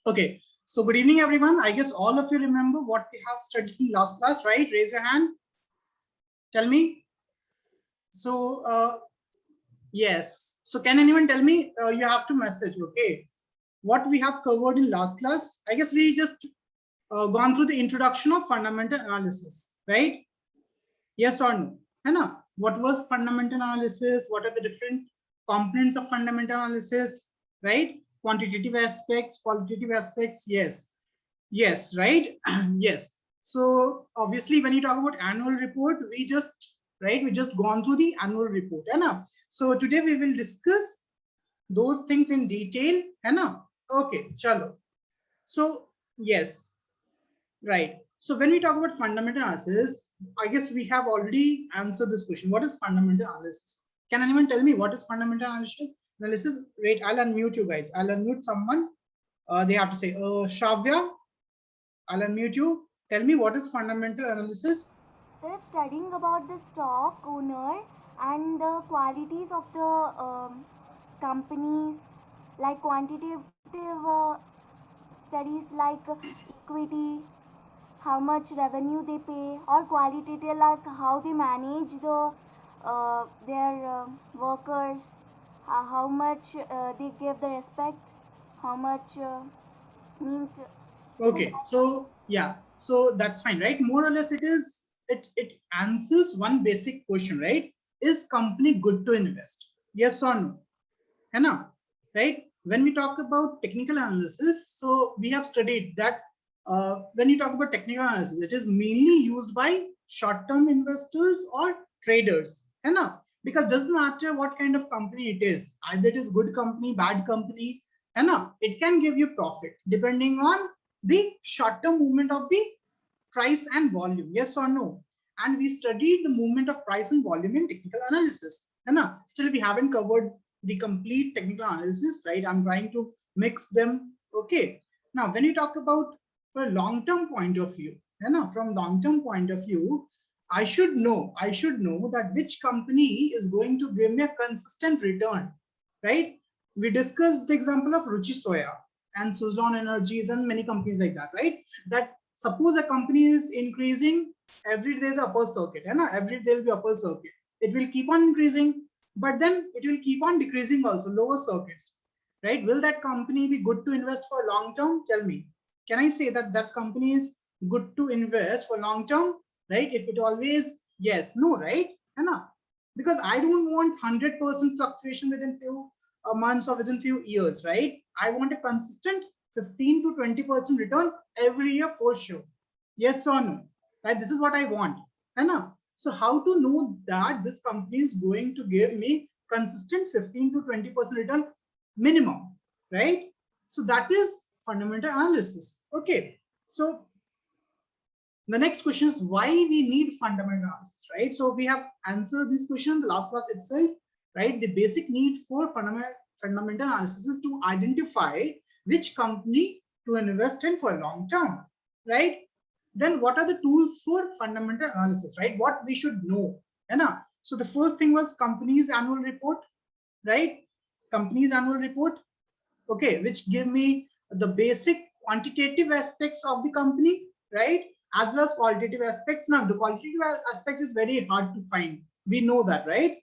Okay, so good evening, everyone. I guess all of you remember what we have studied in last class, right? Raise your hand. Tell me. So, yes. So, can anyone tell me? You have to message, okay? What we have covered in last class? I guess we just gone through the introduction of fundamental analysis, right? Yes or no? Hana? What was fundamental analysis? What are the different components of fundamental analysis, right? Quantitative aspects, qualitative aspects, yes. Yes, right? Yes. So obviously when you talk about annual report, we just gone through the annual report. Hai. So today we will discuss those things in detail. Hai. Okay, chalo. So yes, right. So when we talk about fundamental analysis, I guess we have already answered this question. What is fundamental analysis? Can anyone tell me what is fundamental analysis? Wait, I'll unmute you guys. I'll unmute someone. They have to say, Shravya, I'll unmute you. Tell me what is fundamental analysis? They're studying about the stock owner and the qualities of the companies, like quantitative studies like equity, how much revenue they pay, or qualitative like how they manage their workers, how much they give the respect, how much means. Okay, so yeah, so that's fine, right? More or less, it answers one basic question, right? Is company good to invest? Yes or no? Hai na? Right? When we talk about technical analysis, so we have studied that when you talk about technical analysis, it is mainly used by short-term investors or traders. Hai na? Because it doesn't matter what kind of company it is, either it is good company, bad company, hai na? It can give you profit depending on the short-term movement of the price and volume. Yes or no? And we studied the movement of price and volume in technical analysis. Hai na? Still, we haven't covered the complete technical analysis, right? I'm trying to mix them. Okay. Now, when you talk about for a long-term point of view, you know, from long-term point of view, I should know that which company is going to give me a consistent return, right? We discussed the example of Ruchi Soya and Suzlon Energies and many companies like that, right? That suppose a company is increasing every day, there's upper circuit, and every day there will be upper circuit. It will keep on increasing, but then it will keep on decreasing also, lower circuits, right? Will that company be good to invest for long term? Tell me. Can I say that that company is good to invest for long term, right? If it always, yes, no, right? Because I don't want 100% fluctuation within few months or within few years, right? I want a consistent 15 to 20% return every year for sure. Yes or no? Right? This is what I want. So how to know that this company is going to give me consistent 15 to 20% return minimum, right? So that is fundamental analysis. Okay. So the next question is why we need fundamental analysis, right? So we have answered this question in the last class itself, right? The basic need for fundamental analysis is to identify which company to invest in for long term, right? Then what are the tools for fundamental analysis, right? What we should know. So the first thing was company's annual report, right? Company's annual report, okay, which give me the basic quantitative aspects of the company, right? As well as qualitative aspects. Now, the qualitative aspect is very hard to find. We know that, right?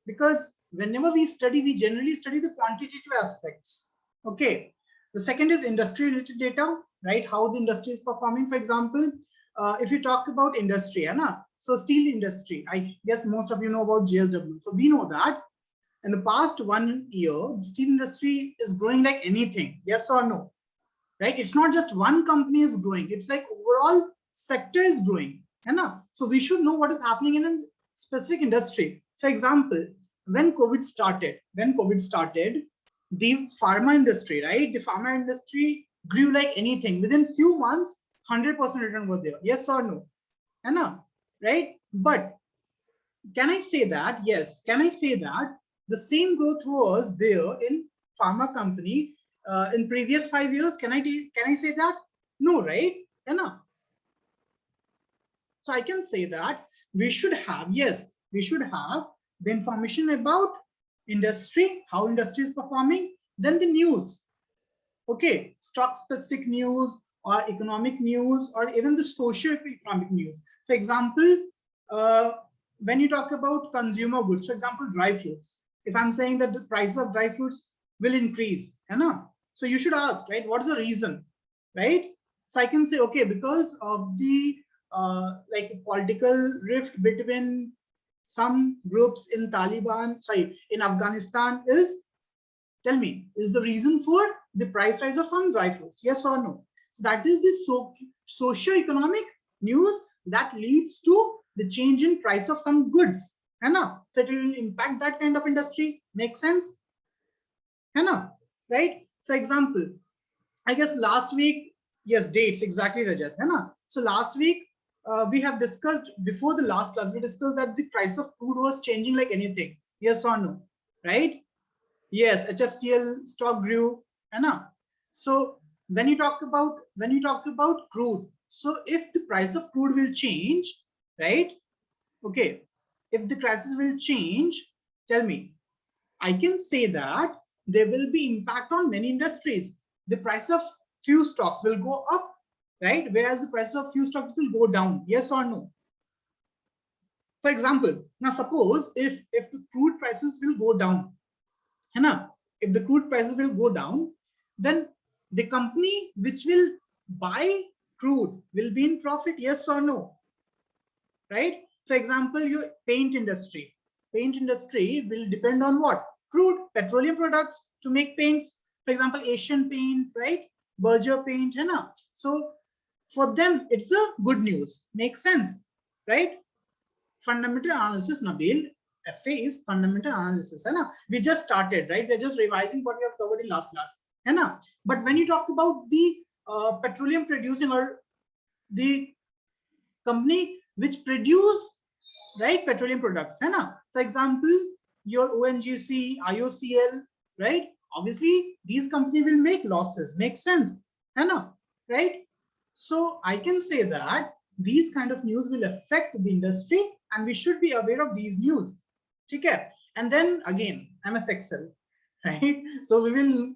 Because whenever we study, we generally study the quantitative aspects. Okay. The second is industry related data, right? How the industry is performing. For example, if you talk about industry, so steel industry, I guess most of you know about JSW. So we know that in the past 1 year, the steel industry is growing like anything. Yes or no? Right? It's not just one company is growing. It's like overall sector is growing. So we should know what is happening in a specific industry. For example, when COVID started, the pharma industry, right? The pharma industry grew like anything. Within few months, 100% return was there. Yes or no? Right? But can I say that? Yes. Can I say that the same growth was there in pharma company in previous 5 years? Can I say that? No, right? So I can say that we should have, yes, we should have the information about industry, how industry is performing, then the news. Okay, stock specific news or economic news or even the socio economic news. For example, uh, when you talk about consumer goods, for example, dry fruits, if I'm saying that the price of dry fruits will increase, so you should ask, right, what is the reason, right? So I can say, okay, because of the like political rift between some groups in Taliban, sorry, in Afghanistan is, tell me, is the reason for the price rise of some dry fruits? Yes or no? So that is the socio-economic news that leads to the change in price of some goods. So it will impact that kind of industry. Make sense? Right? For example, I guess last week, yes, dates exactly, Rajat. So last week, we have discussed, before the last class, we discussed that the price of crude was changing like anything. Yes or no? Right? Yes, HFCL stock grew, है So when you talk about crude, so if the price of crude will change, right? Okay, if the prices will change, tell me, I can say that there will be impact on many industries. The price of few stocks will go up, right? Whereas the price of few stocks will go down. Yes or no? For example, now suppose if the crude prices will go down, है ना, if the crude prices will go down, then the company which will buy crude will be in profit. Yes or no? Right? For example, your paint industry will depend on what? Crude petroleum products to make paints. For example, Asian Paint, right? Berger Paint, है ना? So for them it's a good news. Makes sense, right? Fundamental analysis, Nabil, FA is fundamental analysis, है ना? We just started, right? We're just revising what we have covered in last class, है ना? But when you talk about the petroleum producing or the company which produce, right, petroleum products, है ना? For example, your ONGC, IOCL, right? Obviously these companies will make losses. Makes sense, है ना? Right? So I can say that these kind of news will affect the industry and we should be aware of these news. Okay? And then again, MS Excel, right? So we will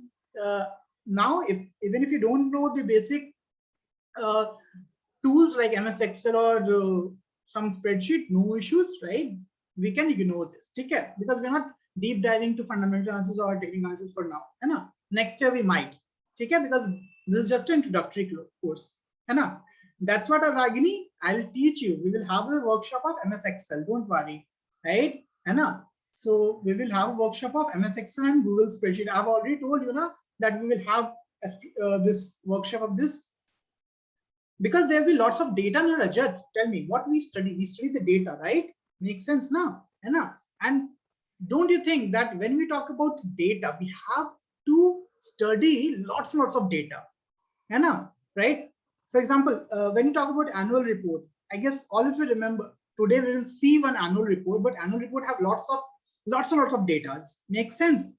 now, if even if you don't know the basic uh, tools like MS Excel or some spreadsheet, no issues, right? We can ignore this, okay? Because we're not deep diving to fundamental analysis or technical analysis for now. Next year we might, okay? Because this is just an introductory course. That's what, Ragini, I'll teach you. We will have a workshop of MS Excel. Don't worry, right? So we will have a workshop of MS Excel and Google spreadsheet. I've already told you that we will have this workshop of this, because there will be lots of data now, Rajat. Tell me what we study. We study the data, right? Makes sense now. And don't you think that when we talk about data, we have to study lots and lots of data, right? For example, when you talk about annual report, I guess all of you remember today we will see one annual report, but annual report have lots and lots of data. Makes sense,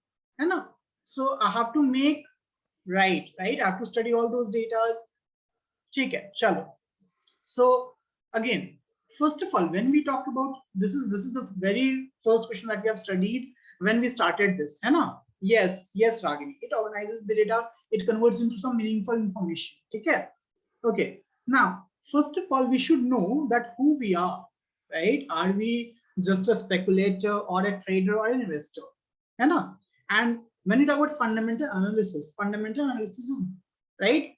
so I have to make, right? I have to study all those data. ठीक है, चलो. So again, first of all, when we talk about this is the very first question that we have studied when we started this, है ना? Yes, Ragini. It organizes the data, it converts into some meaningful information. Okay. Okay. Now, first of all, we should know that who we are, right? Are we just a speculator or a trader or an investor? है ना? And when you talk about fundamental analysis is, right,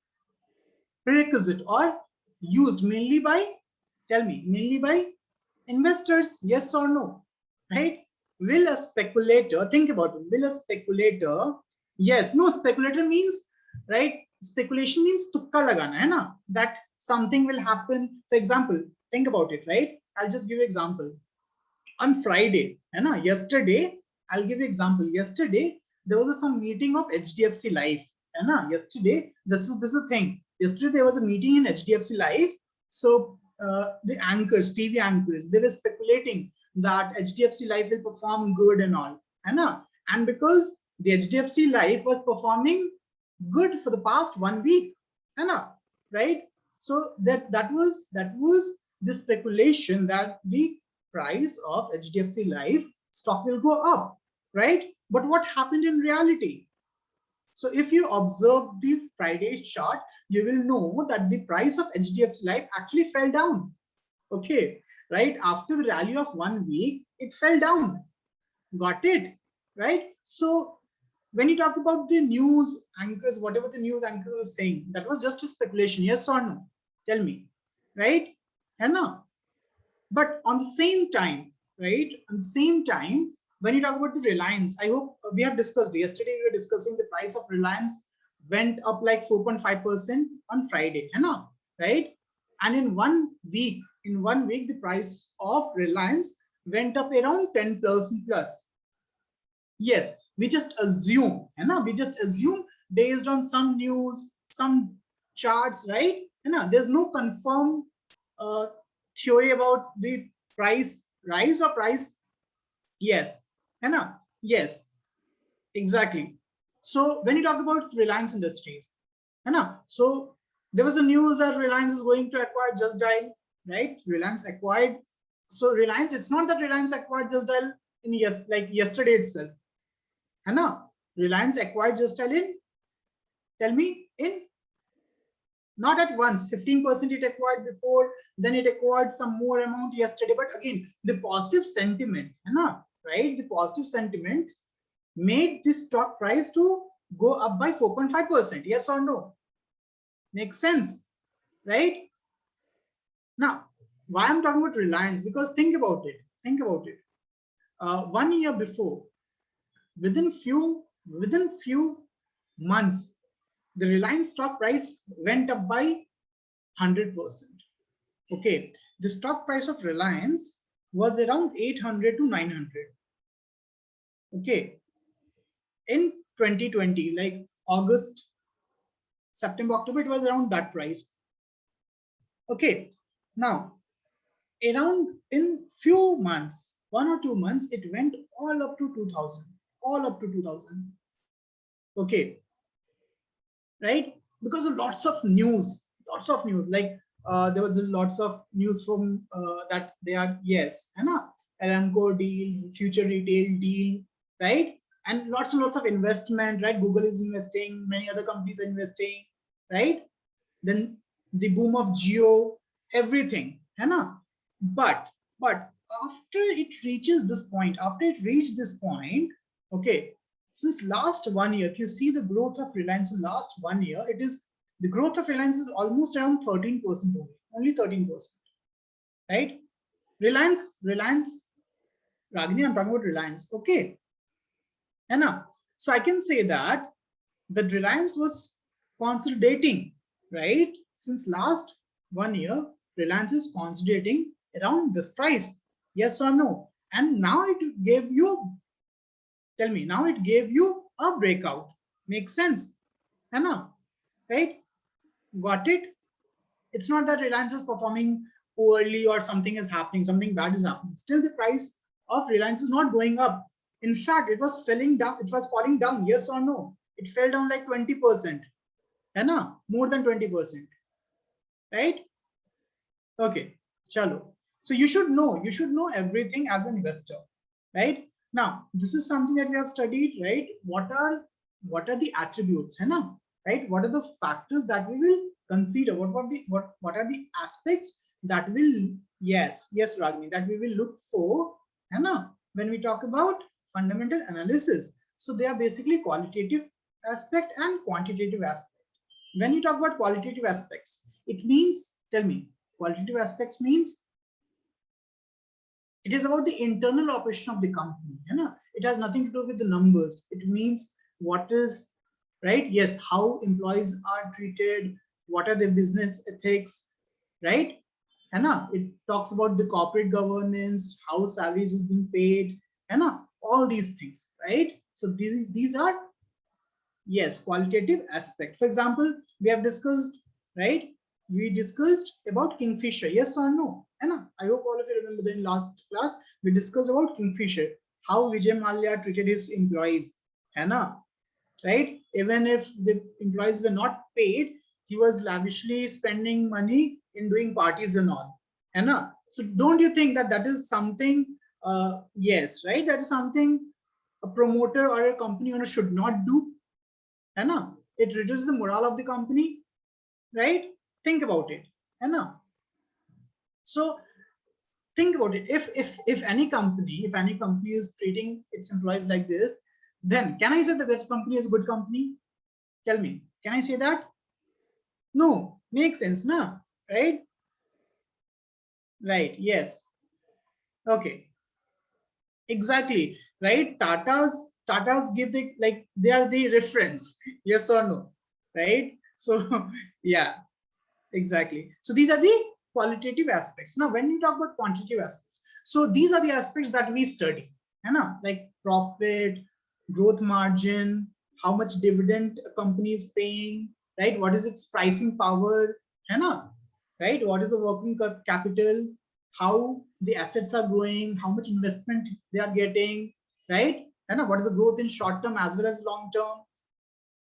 prerequisite or used mainly by, tell me, mainly by investors. Yes or no? Right? Will a speculator, think about it, will a speculator, yes, no, speculator means, right, speculation means tukka lagana, hai na, that something will happen. For example, think about it, right? I'll just give you example. On Friday, hai na, yesterday, I'll give you example. Yesterday there was some meeting of HDFC Life, hai na? Yesterday, this is the thing. Yesterday there was a meeting in HDFC Life. So the anchors, TV anchors, they were speculating that HDFC Life will perform good and all, hai na? And because the HDFC Life was performing good for the past 1 week, hai na? Right? So that was the speculation that the price of HDFC Life stock will go up, right? But what happened in reality? So if you observe the Friday chart, you will know that the price of HDFC Life actually fell down. Okay, right after the rally of 1 week, it fell down. Got it, right? So when you talk about the news anchors, whatever the news anchor was saying, that was just a speculation. Yes or no? Tell me, right? And now, but on the same time, right? On the same time, when you talk about the Reliance, I hope we have discussed yesterday. We were discussing the price of Reliance went up like 4.5% on Friday, right? And in 1 week, the price of Reliance went up around 10% plus. Yes, we just assume, we just assume based on some news, some charts, right? There's no confirmed uh, theory about the price rise or price. Yes, yes, exactly. So when you talk about Reliance Industries, so there was a news that Reliance is going to acquire Just Dial, right? Reliance acquired. So Reliance, it's not that Reliance acquired Just Dial in like yesterday itself. Reliance acquired Just Dial in, tell me, in not at once. 15% it acquired before, then it acquired some more amount yesterday. But again, the positive sentiment, right? The positive sentiment made this stock price to go up by 4.5%. Yes or no? Makes sense, right? Now, why I'm talking about Reliance? Because think about it. Think about it. 1 year before, within few months, the Reliance stock price went up by 100%. Okay, the stock price of Reliance was around 800 to 900. Okay, in 2020, like August, September, October, it was around that price. Okay, now around in few months, 1 or 2 months, it went all up to 2000, all up to 2000. Okay, right? Because of lots of news, like there was lots of news from that they are, yes, Aramco deal, future retail deal, right? And lots of investment, right? Google is investing, many other companies are investing, right? Then the boom of Geo, everything, but after it reaches this point, okay, since last 1 year, if you see the growth of Reliance in last 1 year, it is the growth of Reliance is almost around 13% only 13%, right? Reliance, Ragini, I'm talking about Reliance, okay, so I can say that the Reliance was consolidating, right? Since last 1 year, Reliance is consolidating around this price. Yes or no? And now it gave you, tell me, now it gave you a breakout. Makes sense? Right? Got it? It's not that Reliance is performing poorly or something is happening, something bad is happening. Still, the price of Reliance is not going up. In fact, it was falling down. It was falling down. Yes or no? It fell down like 20%. More than 20%. Right? Okay. Chalo. So you should know everything as an investor. Right? Now, this is something that we have studied, right? What are the attributes, right? What are the factors that we will consider? What are the aspects that will, yes, Ragini, that we will look for, when we talk about fundamental analysis? So they are basically qualitative aspect and quantitative aspect. When you talk about qualitative aspects, it means, tell me, qualitative aspects means it is about the internal operation of the company. It has nothing to do with the numbers. It means what is, right? Yes, how employees are treated, what are their business ethics, right? It talks about the corporate governance, how salaries is being paid, all these things, right? So these are, yes, qualitative aspect. For example, we have discussed, right? We discussed about Kingfisher, yes or no? I hope all of you remember that in last class we discussed about Kingfisher, how Vijay Mallya treated his employees, right? Even if the employees were not paid, he was lavishly spending money in doing parties and all, so don't you think that that is something, yes, right? That is something a promoter or a company owner should not do, है ना? It reduces the morale of the company, right? Think about it, है ना? So think about it. If any company, if any company is treating its employees like this, then can I say that that company is a good company? Tell me, can I say that? No, makes sense, na? Right? Right, yes. Okay, exactly, right? Tatas give the, like, they are the reference, yes or no, right? So yeah, exactly. So these are the qualitative aspects. Now when you talk about quantitative aspects, so these are the aspects that we study, है ना? Like profit, growth margin, how much dividend a company is paying, right? What is its pricing power, है ना? Right? What is the working capital, how the assets are growing, how much investment they are getting, right? And what is the growth in short term as well as long term,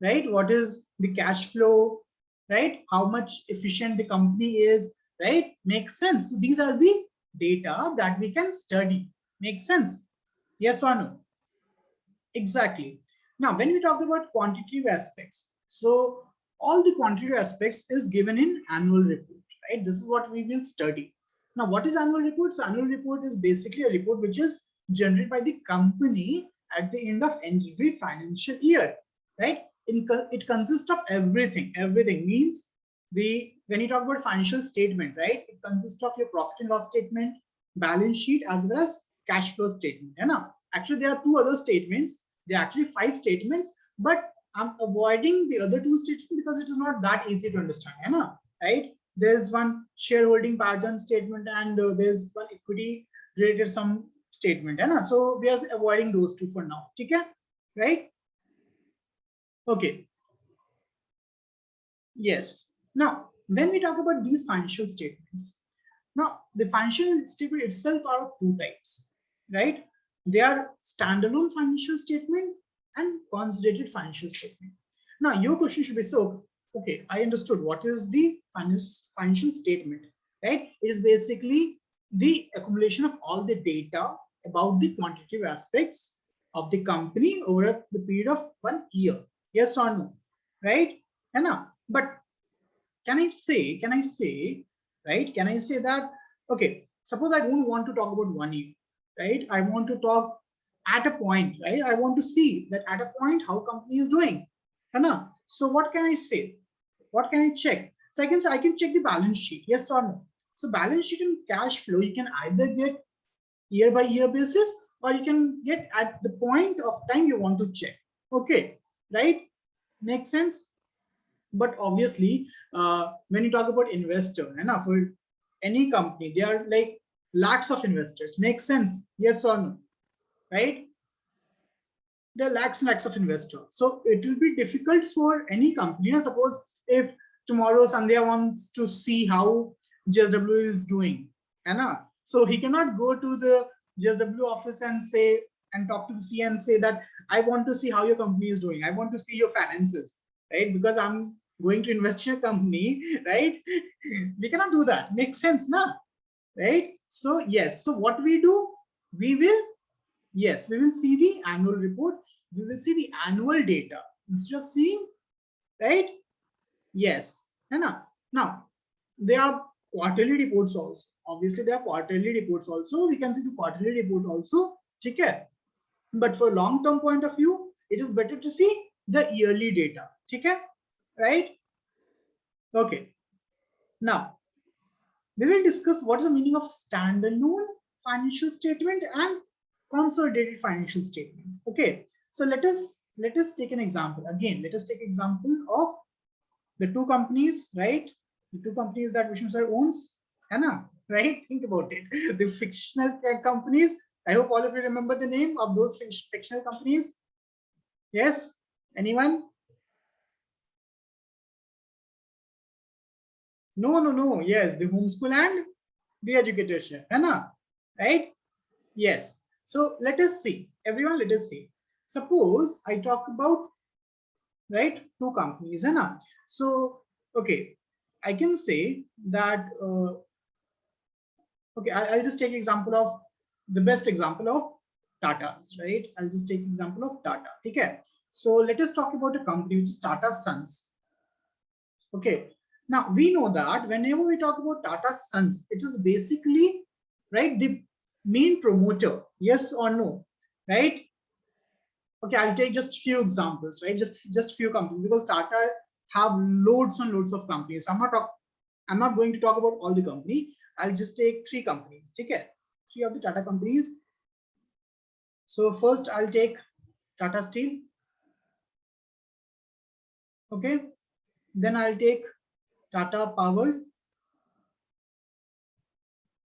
right? What is the cash flow, right? How much efficient the company is, right? Makes sense. So these are the data that we can study. Makes sense? Yes or no? Exactly. Now, when we talk about quantitative aspects, so all the quantitative aspects is given in annual report, right? This is what we will study. Now, what is annual report? So annual report is basically a report which is generated by the company at the end of every financial year, right? It consists of everything. Everything means the, when you talk about financial statement, right? It consists of your profit and loss statement, balance sheet, as well as cash flow statement. Actually, there are two other statements. There are actually 5 statements, but I'm avoiding the other 2 statements because it is not that easy to understand, right? There's one shareholding pattern statement, and there's one equity related some statement, so we are avoiding those two for now. Okay, right? Okay, yes. Now, when we talk about these financial statements, now the financial statement itself are of 2 types, right? They are standalone financial statement and consolidated financial statement. Now, your question should be, so, okay, I understood what is the financial statement, right? It is basically the accumulation of all the data about the quantitative aspects of the company over the period of 1 year. Yes or no? Right? But can I say, right? Can I say that, okay, suppose I don't want to talk about 1 year, right? I want to talk at a point, right? I want to see that at a point how company is doing. So what can I say? What can I check? So I can say I can check the balance sheet, yes or no. So balance sheet and cash flow, you can either get year by year basis, or you can get at the point of time you want to check. Okay, right? Makes sense? But obviously, when you talk about investor, and for any company, there are like lakhs of investors. Makes sense? Yes or no? Right? There are lakhs and lakhs of investors. So it will be difficult for any company. Suppose if tomorrow Sandhya wants to see how JSW is doing, so he cannot go to the JSW office and say, and talk to the C and say that I want to see how your company is doing. I want to see your finances, right? Because I'm going to invest in a company, right? We cannot do that. Makes sense, na? Right? So yes. So what we do, we will, yes, we will see the annual report. We will see the annual data instead of seeing, right? Yes. Now, there are quarterly reports also. Obviously, there are quarterly reports also. We can see the quarterly report also. Okay. But for long-term point of view, it is better to see the yearly data. Okay. Right? Okay. Now, we will discuss what is the meaning of standalone financial statement and consolidated financial statement. Okay, so let us take an example. Again, let us take example of the 2 companies, right? The 2 companies that Vishnu sir owns, right? Think about it. The fictional companies. I hope all of you remember the name of those fictional companies. Yes, anyone? No. Yes, the Home-Skool and the educatorship, right? Yes. So let us see. Everyone, let us see. Suppose I talk about, right, 2 companies, so okay, I can say that okay, I'll just take example of the best example of Tata's, right? I'll just take example of Tata. Okay. So let us talk about a company which is Tata Sons. Okay. Now we know that whenever we talk about Tata Sons, it is basically, right, the main promoter. Yes or no, right? Okay, I'll take just few examples, right? Just few companies, because Tata have loads and loads of companies. I'm not going to talk about all the company. I'll just take three companies. Okay, three of the Tata companies. So first I'll take Tata Steel. Okay, then I'll take Tata Power,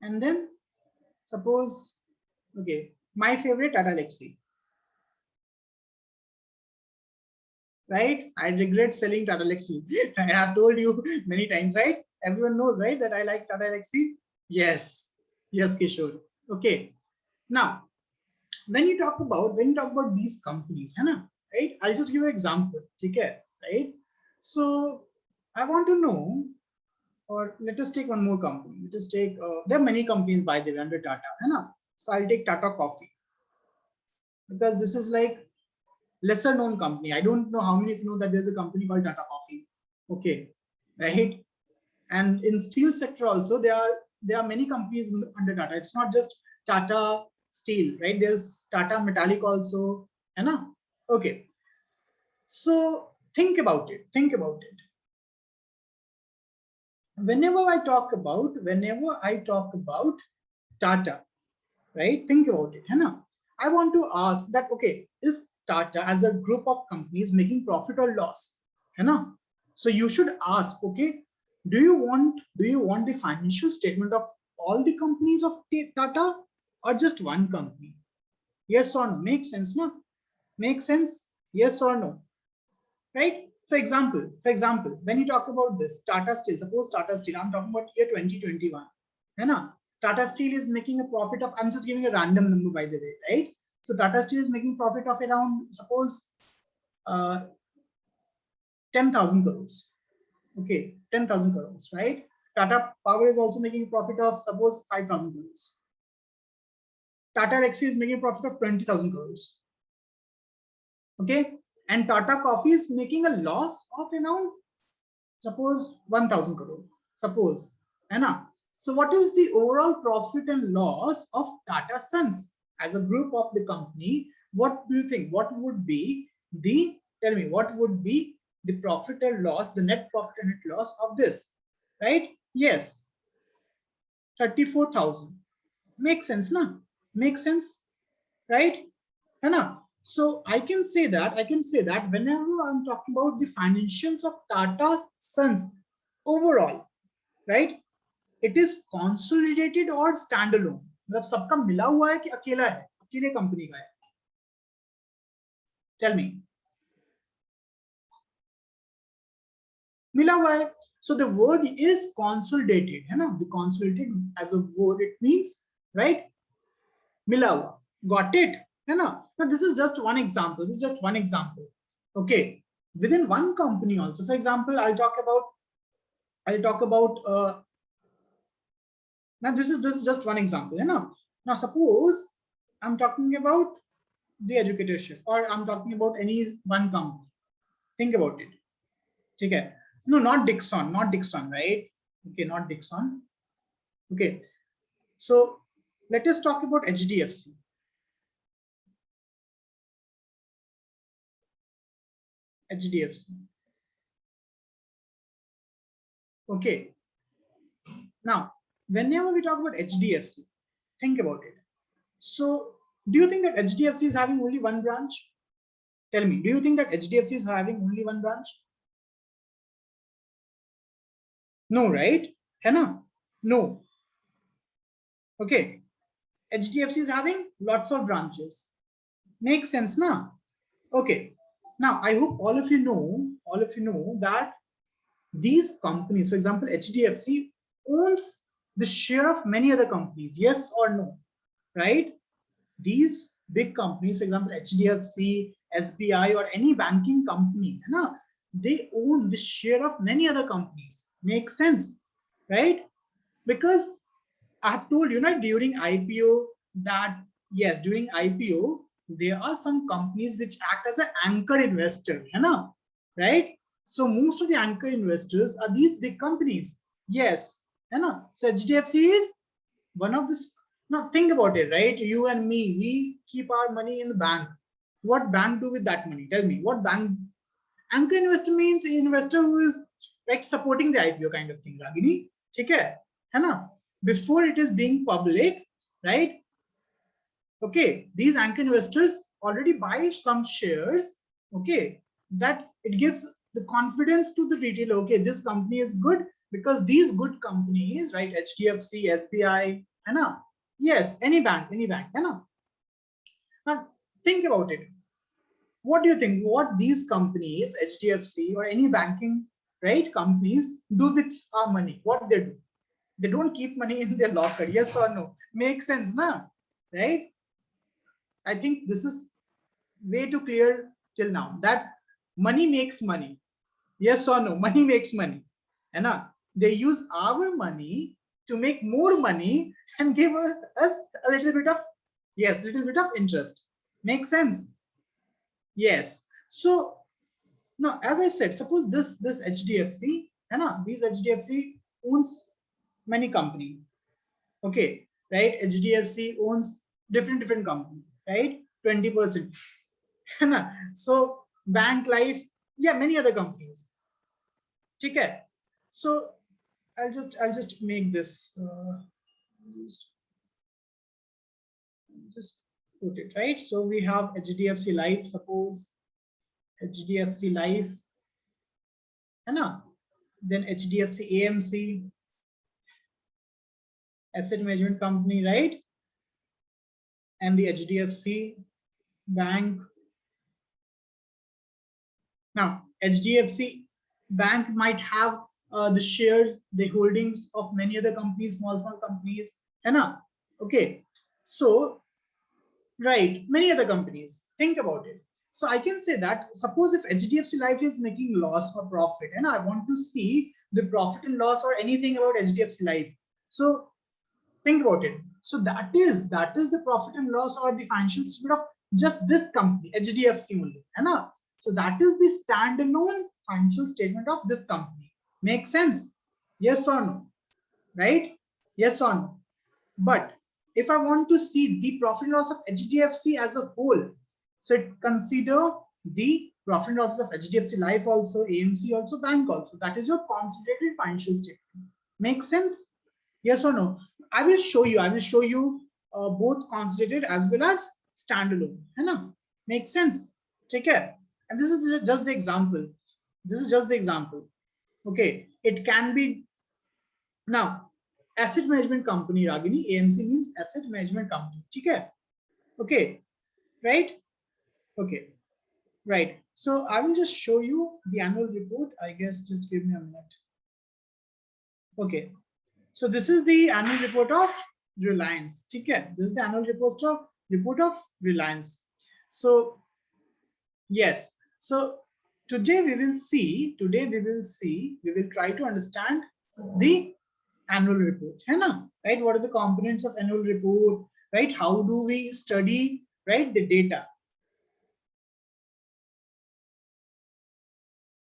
and then suppose, okay, my favorite, Tata Lexi, right? I regret selling Tata Lexi. I have told you many times, right? Everyone knows, right, that I like Tata Lexi. Yes, yes, Kishore. Okay, now when you talk about these companies, है ना, right? I'll just give you an example, okay, right? So I want to know, or let us take one more company. Let us take. There are many companies by the way under Tata, है ना? So I'll take Tata Coffee, because this is like lesser known company. I don't know how many of you know that there's a company called Tata Coffee. Okay, right? And in steel sector also, there are many companies under Tata. It's not just Tata Steel, right? There's Tata Metallic also, है ना? Okay, so think about it. Think about it. Whenever I talk about Tata, right? Think about it, है ना? I want to ask that, okay, is Tata as a group of companies making profit or loss, है ना? So you should ask, okay, do you want the financial statement of all the companies of Tata, or just one company? Yes or no? Makes sense, no? Makes sense? Yes or no? Right? For example, when you talk about this Tata Steel, suppose Tata Steel, I'm talking about year 2021, है ना? Tata Steel is making a profit of, I'm just giving a random number by the way, right? So Tata Steel is making profit of around, suppose, 10,000 crores. Okay, 10,000 crores, right? Tata Power is also making a profit of, suppose, 5,000 crores. Tata Lexi is making a profit of 20,000 crores. Okay, and Tata Coffee is making a loss of around, suppose, 1,000 crore. Suppose, है ना? So what is the overall profit and loss of Tata Sons as a group of the company? What do you think? What would be the, tell me, what would be the profit and loss, the net profit and net loss of this, right? Yes, 34,000. Makes sense, na? Makes sense, right? है ना? So I can say that whenever I'm talking about the financials of Tata Sons overall, right, it is consolidated or standalone. मतलब सबका मिला हुआ है कि अकेला है, अकेले कंपनी का है? Tell me. मिला हुआ है. So the word is consolidated, है ना? The consolidated as a word, it means, right, मिला हुआ. Got it? है ना? Now this is just one example. This is just one example. Okay. Within one company also, for example, I'll talk about now this is just one example, you know. Now suppose I'm talking about the educatorship, or I'm talking about any one company. Think about it. Okay. No, not Dixon, right? Okay, not Dixon. Okay. So let us talk about HDFC. HDFC. Okay. Now, whenever we talk about HDFC, think about it. So, do you think that HDFC is having only one branch? Tell me, do you think that HDFC is having only one branch? No, right? है ना? No. Okay. HDFC is having lots of branches. Makes sense, na? Okay. Now, I hope all of you know that these companies, for example, HDFC owns the share of many other companies. Yes or no? Right? These big companies, for example, HDFC, SBI, or any banking company, na, they own the share of many other companies. Makes sense, right? Because I have told you, during IPO, that yes, during IPO, there are some companies which act as an anchor investor, है ना? Right? So most of the anchor investors are these big companies. Yes, है ना? So HDFC is one of the. Now think about it, right? You and me, we keep our money in the bank. What bank do with that money? Tell me, what bank? Anchor investor means investor who is like supporting the IPO kind of thing, Ragini. है ना? Before it is being public, right? Okay, these anchor investors already buy some shares, okay, that it gives the confidence to the retailer, okay, this company is good because these good companies, right, HDFC, SBI, है ना? Yes, any bank, है ना? Now think about it. What do you think? What these companies, HDFC or any banking, right, companies do with our money? What they do? They don't keep money in their locker. Yes or no? Makes sense, na? Right? I think this is way too clear till now that money makes money. Yes or no? Money makes money. And they use our money to make more money and give us a little bit of, yes, little bit of interest. Makes sense? Yes. So now, as I said, suppose this HDFC, these HDFC owns many company. Okay, right? HDFC owns different company, right? 20%. So bank life, yeah, many other companies. Okay. So I'll just make this just put it right. So we have HDFC Life, suppose HDFC Life, then HDFC AMC, asset management company, right? And the HDFC Bank. Now, HDFC Bank might have the shares, the holdings of many other companies, small companies, okay. So, right, many other companies. Think about it. So I can say that suppose if HDFC Life is making loss or profit, and I want to see the profit and loss or anything about HDFC Life. So think about it. So that is the profit and loss or the financial statement of just this company, HDFC only. So that is the standalone financial statement of this company. Makes sense? Yes or no? Right? Yes or no? But if I want to see the profit and loss of HDFC as a whole, so consider the profit and loss of HDFC Life also, AMC also, bank also. That is your consolidated financial statement. Makes sense? Yes or no? I will show you both consolidated as well as standalone. Make sense? Take care. And this is just the example. This is just the example. Okay. It can be now asset management company, Ragini. AMC means asset management company. Okay. Okay. Right? Okay. Right. So I will just show you the annual report. I guess just give me a minute. Okay. So this is the annual report of Reliance. Okay, this is the annual report of Reliance. So yes, so today we will try to understand the annual report. Right? What are the components of annual report? Right? How do we study, right, the data?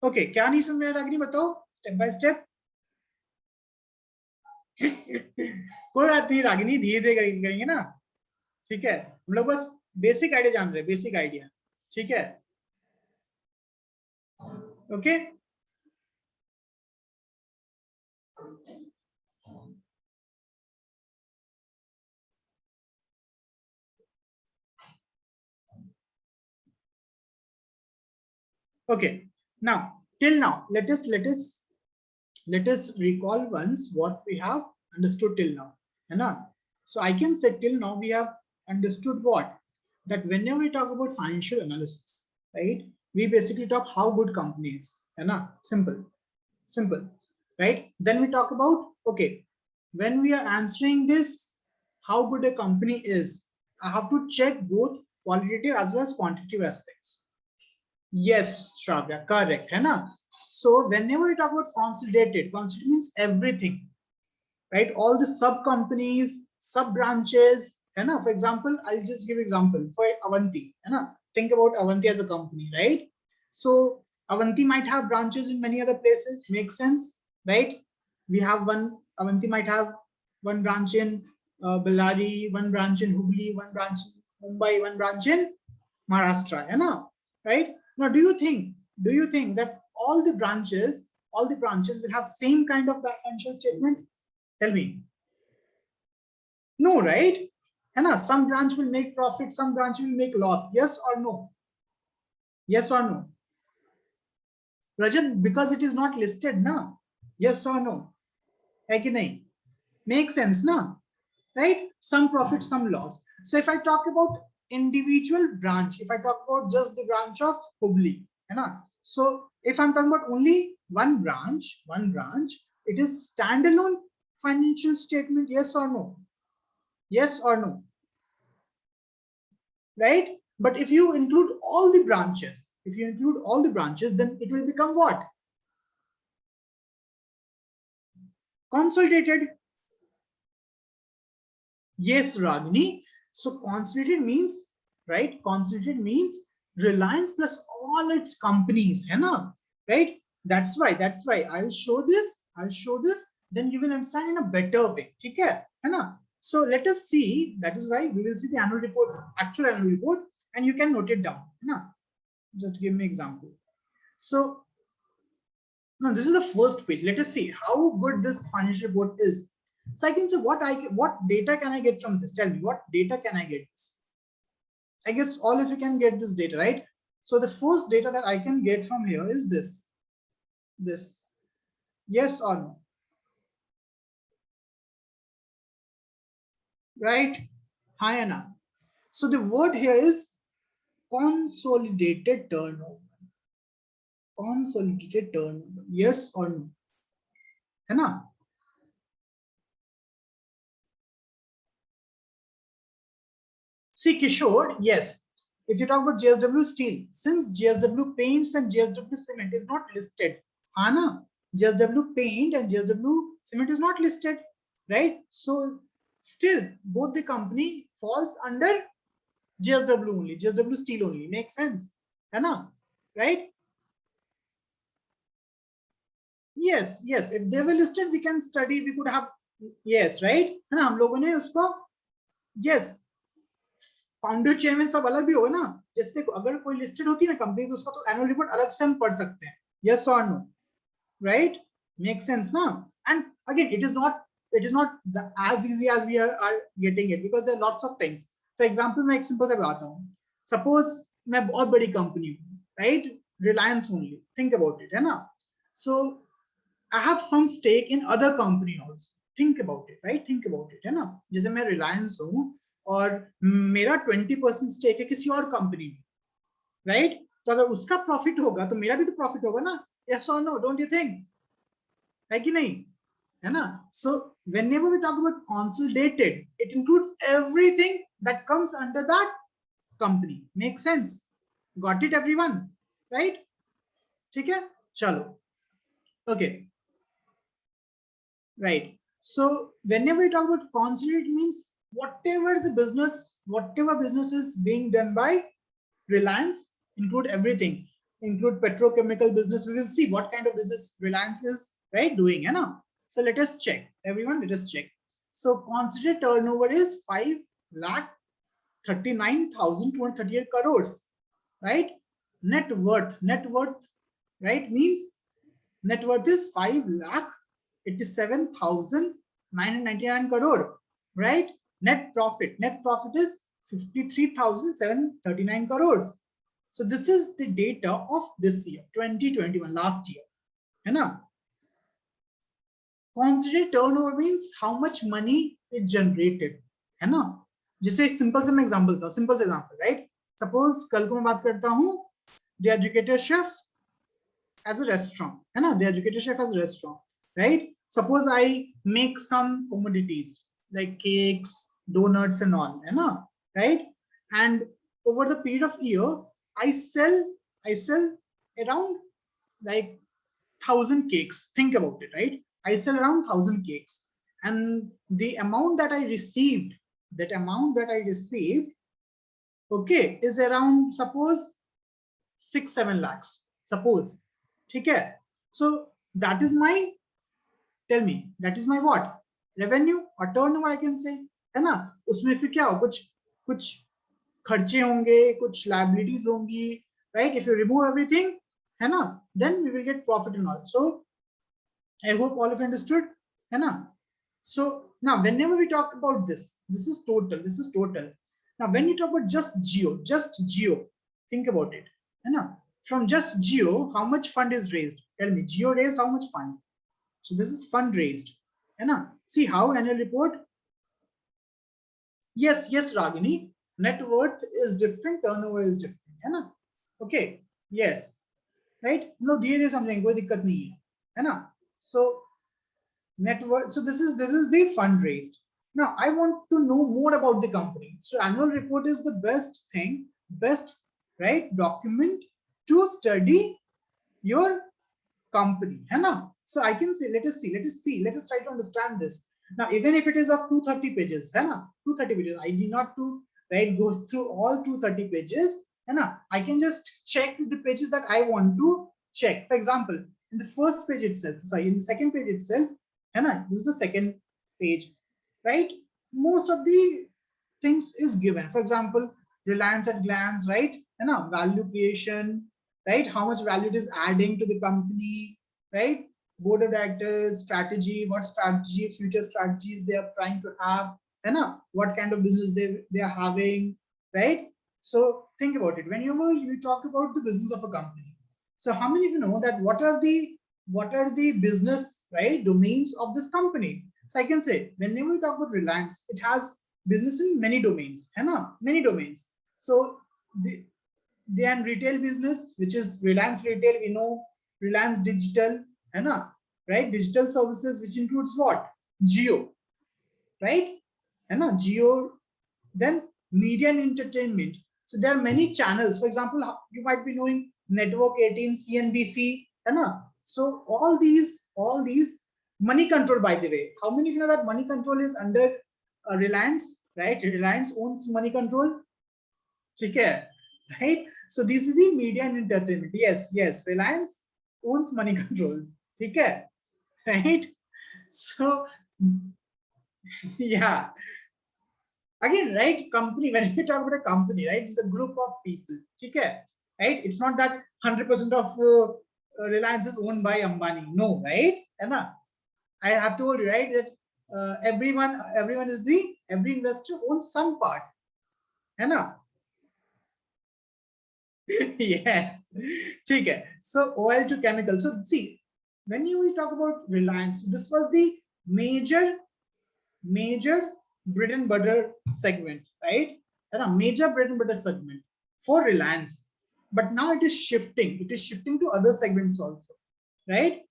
Okay, क्या नहीं समझ रहा अग्नि बताओ step by step. कोई बात नहीं रागिनी, धीरे धीरे करेंगे ना. ठीक है, हम लोग बस बेसिक आइडिया जान रहे हैं, बेसिक आइडिया. ठीक है. Okay. Okay. Now, till now, let us recall once what we have understood till now. So I can say till now we have understood what? That whenever we talk about financial analysis, right? We basically talk how good company is. Simple. Simple. Right? Then we talk about, okay, when we are answering this, how good a company is, I have to check both qualitative as well as quantitative aspects. Yes, Shravya, correct. So whenever we talk about consolidated means everything, right? All the sub companies, sub branches, है ना? For example, I'll just give example for Avanti, है ना? Think about Avanti as a company, right? So Avanti might have branches in many other places. Makes sense, right? We have one. Avanti might have one branch in Bellary, one branch in Hubli, one branch in Mumbai, one branch in Maharashtra, है ना? Right? Now, do you think that all the branches will have same kind of financial statement? Tell me. No, right? है ना? Some branch will make profit, some branch will make loss. Yes or no? Yes or no? Rajat, because it is not listed, na? Yes or no? है कि नहीं? Make sense, na? Right? Some profit, some loss. So if I talk about individual branch, if I talk about just the branch of Hubli, है ना? So if I'm talking about only one branch, it is standalone financial statement. Yes or no? Yes or no? Right? But if you include all the branches, then it will become what? Consolidated. Yes, Ragini. So consolidated means, right? Consolidated means Reliance plus all its companies, है ना? Right? That's why I'll show this, then you will understand in a better way. ठीक है ना? So let us see, that is why we will see the annual report, actual annual report, and you can note it down. है ना? Just give me example. So now this is the first page. Let us see how good this financial report is. So I can say what data can I get from this? Tell me, what data can I get this? I guess all of you can get this data, right? So the first data that I can get from here is this. Yes or no? Right? Hi, Anna. So the word here is consolidated turnover. Consolidated turnover. Yes or no? है ना? See, Kishore, yes. If you talk about JSW Steel, since JSW Paints and JSW Cement is not listed, Hana, JSW Paint and JSW Cement is not listed, right? So still, both the company falls under JSW only, JSW Steel only. Makes sense, Hana, right? Yes, yes. If they were listed, we can study. We could have, yes, right? है ना? हम लोगों ने उसको, yes, founder chairman सब अलग भी होगा ना, जैसे अगर कोई लिस्टेड होती है ना कंपनी तो उसका तो एनुअल रिपोर्ट अलग से हम पढ़ सकते हैं. यस और नो? राइट? मेक सेंस ना? And again it is not as easy as we are getting it, because there are lots of things. For example, मैं एक सिंपल सा बताता हूँ. Suppose मैं बहुत बड़ी कंपनी हूँ, right? Reliance only. Think about it, है ना? So I have some stake in other company also. Think about it, right? Think about it, है ना? जैसे मैं Reliance हूँ और मेरा 20% स्टेक है किसी और कंपनी में, राइट? तो अगर उसका प्रॉफिट होगा तो मेरा भी तो प्रॉफिट होगा ना? यस और नो? Don't you think? है कि नहीं? है ना? सो whenever we talk about consolidated, it includes everything that comes under that company. Make sense? Got it everyone? Right? ठीक है? चलो. Okay. Right. So whenever we talk about consolidated, means whatever business is being done by Reliance, include everything, include petrochemical business. We will see what kind of business Reliance is, right, doing, है ना? So let us check, everyone. Let us check. So consolidated turnover is 5,39,238 crores, right? Net worth, right, means net worth is 5,87,999 crore, right? Net profit is 53,739 crores. So this is the data of this year, 2021, last year, है ना? Consolidated turnover means how much money it generated, है ना? जैसे simple से मैं example दूं, simple से example, right? Suppose कल को मैं बात करता हूं the educated chef as a restaurant, है ना? The educated chef as a restaurant, right? Suppose I make some commodities like cakes, donuts, and all, है ना? Right? And over the period of year, I sell around like 1,000 cakes. Think about it, right? I sell around 1,000 cakes, and the amount that I received, that amount that I received, okay, is around, suppose 6-7 lakhs, suppose. Okay, so that is my, tell me, that is my what, revenue or turnover I can say, है ना. उसमें फिर क्या हो, कुछ कुछ खर्चे होंगे, कुछ liabilities होंगी, right? If you remove everything, है ना, then we will get profit and all. So I hope all of you understood, है ना. So now whenever we talk about this, this is total, this is total. Now when you talk about just geo, think about it, है ना. From just geo, how much fund is raised? Tell me, geo raised how much fund? So this is fund raised, है ना. See how annual report. Yes, yes, Ragini. Net worth is different, turnover is different, है ना. Okay, yes, right. No, धीरे धीरे समझेंगे, कोई दिक्कत नहीं है ना. So net worth. So this is the fund raised. Now I want to know more about the company. So annual report is the best thing, best, right, document to study your company, है ना. So I can say, let us try to understand this. Now even if it is of 230 pages, है ना, 230 pages, I need not to, right, go through all 230 pages, है ना. I can just check the pages that I want to check. For example, in the first page itself, sorry, in the second page itself, है ना, this is the second page, right. Most of the things is given. For example, Reliance at glance, right, है ना, value creation, right, how much value it is adding to the company, right, board of directors, strategy, what strategy, future strategies they are trying to have, and what kind of business they are having, right. So think about it, whenever you talk about the business of a company. So how many of you know that what are the business, right, domains of this company? So I can say, whenever we talk about Reliance, it has business in many domains, है ना, many domains. So they are retail business, which is Reliance Retail, we know, Reliance Digital, है ना, right, digital services, which includes what, Geo, right, है ना, Geo. Then media and entertainment. So there are many channels. For example, you might be knowing Network 18, CNBC, है ना. So all these money control, by the way, how many of you know that money control is under Reliance, right? Reliance owns money control, okay, right. So this is the media and entertainment. Yes, yes, Reliance owns money control, okay, right. So yeah, again, right, company, when we talk about a company, right, it's a group of people, okay, right. It's not that 100% of Reliance is owned by Ambani, no, right. And I have told you, right, that everyone is every investor owns some part, and yes, okay. So oil to chemical. So see, when you talk about Reliance, this was the major bread and butter segment, right? And a major bread and butter segment for Reliance. But now it is shifting. It is shifting to other segments also, right?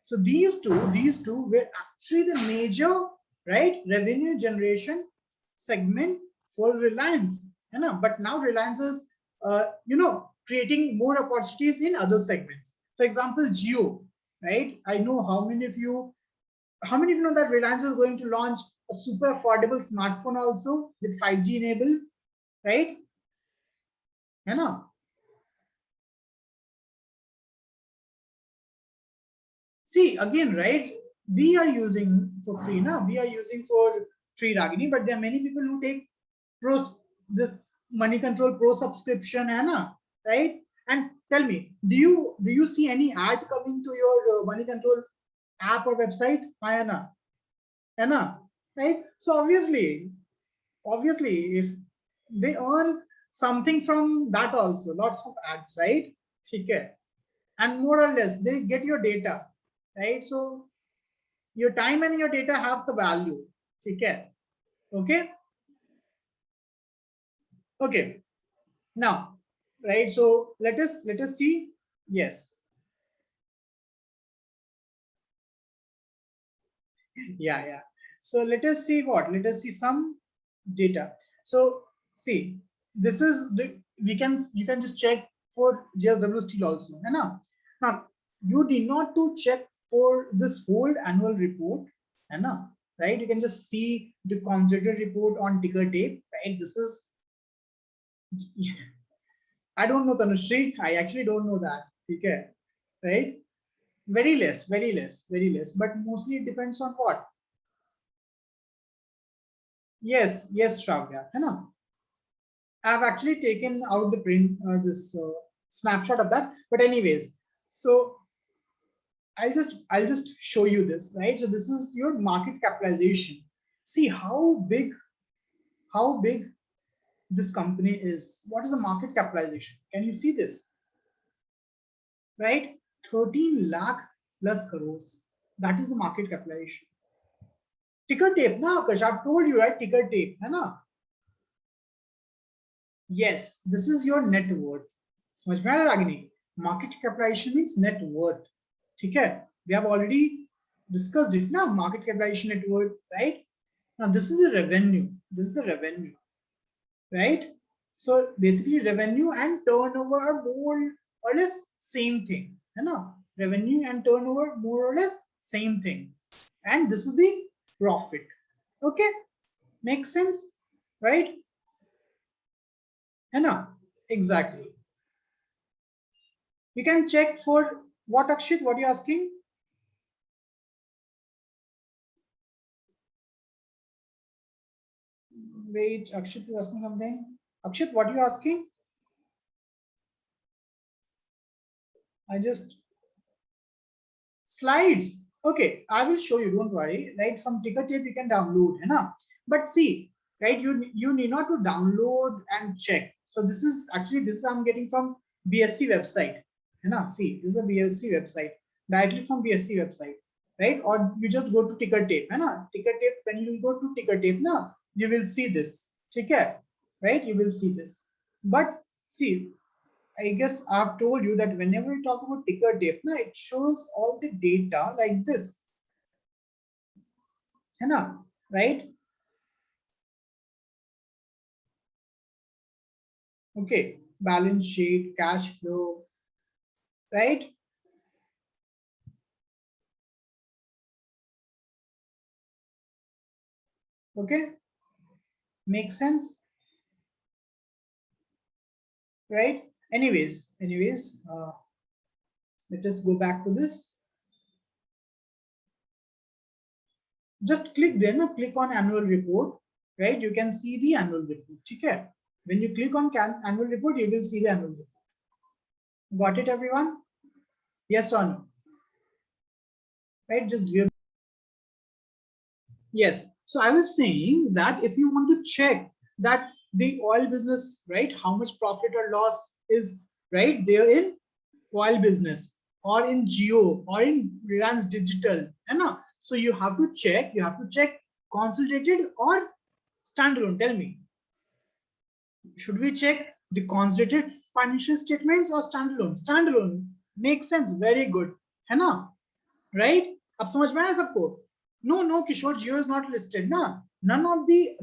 So these two were actually the major, right, revenue generation segment for Reliance. You know, but now Reliance is, creating more opportunities in other segments. For example, Geo, right? I know how many of you know that Reliance is going to launch a super affordable smartphone also with 5G enabled, right? You know, see again, right? We are using for free now. We are using for free, Ragini, but there are many people who take pro this money control pro subscription, Anna, right? And tell me, do you see any ad coming to your money control app or website, Anna? Anna, right? So obviously, if they earn something from that also, lots of ads, right? Okay. And more or less, they get your data, right? So your time and your data have the value, okay? Okay. Okay. Now, right? So let us see. Yes. Yeah, yeah. So let us see what. Let us see some data. So see, this is the you can just check for JSW Steel also. है ना? Now you need not to check for this whole annual report, है ना? right? You can just see the consolidated report on ticker tape, right? This is I don't know, Tanushree. I actually don't know that. Okay, right? Very less, very less, very less. But mostly it depends on what? Yes, yes, Shravya. है ना? I've actually taken out the print, this snapshot of that. But anyways, so I'll just show you this, right? So this is your market capitalization. See how big this company is. What is the market capitalization? Can you see this? Right? 13 lakh plus crores. That is the market capitalization. Ticker tape, na Akash? I've told you, right? Ticker tape, है ना? Yes, this is your net worth. समझ में आ रहा है Ragini? Market capitalization means net worth. ठीक है? We have already discussed it now. Market capitalization, net worth, right? Now this is the revenue. This is the revenue, right? So basically, revenue and turnover are more or less same thing, है ना? Revenue and turnover more or less same thing, and this is the profit. Okay, makes sense, right? है ना? Exactly. You can check for what, Akshit? What are you asking? Wait, Akshit is asking something. Akshit, what are you asking? I just slides. Okay, I will show you, don't worry. Right, from ticker tape you can download, है ना? But see, right, you need not to download and check. So this is actually, this I'm getting from BSc website, है ना? See, this is a BSc website, directly from BSc website, right? Or you just go to ticker tape, है ना? Ticker tape, when you go to ticker tape ना, you will see this, ठीक है? Right, you will see this. But see, I guess I've told you that whenever we talk about ticker tape, na, it shows all the data like this. है ना? Right? Okay. Balance sheet, cash flow, right? Okay. Makes sense? Right? Anyways, let us go back to this. Just click there, na, click on annual report, right? You can see the annual report. Okay. When you click on annual report, you will see the annual report. Got it, everyone? Yes or no? Right? Just give. Yes. So I was saying that if you want to check that the oil business, right, how much profit or loss is right there in oil business or in Geo or in Reliance Digital, and so you have to check consolidated or standalone. Tell me, should we check the consolidated financial statements or standalone? Standalone makes sense. Very good, है ना? Right? अब समझ में आया सबको? No, Kishore, Jio is not listed. Na, none of the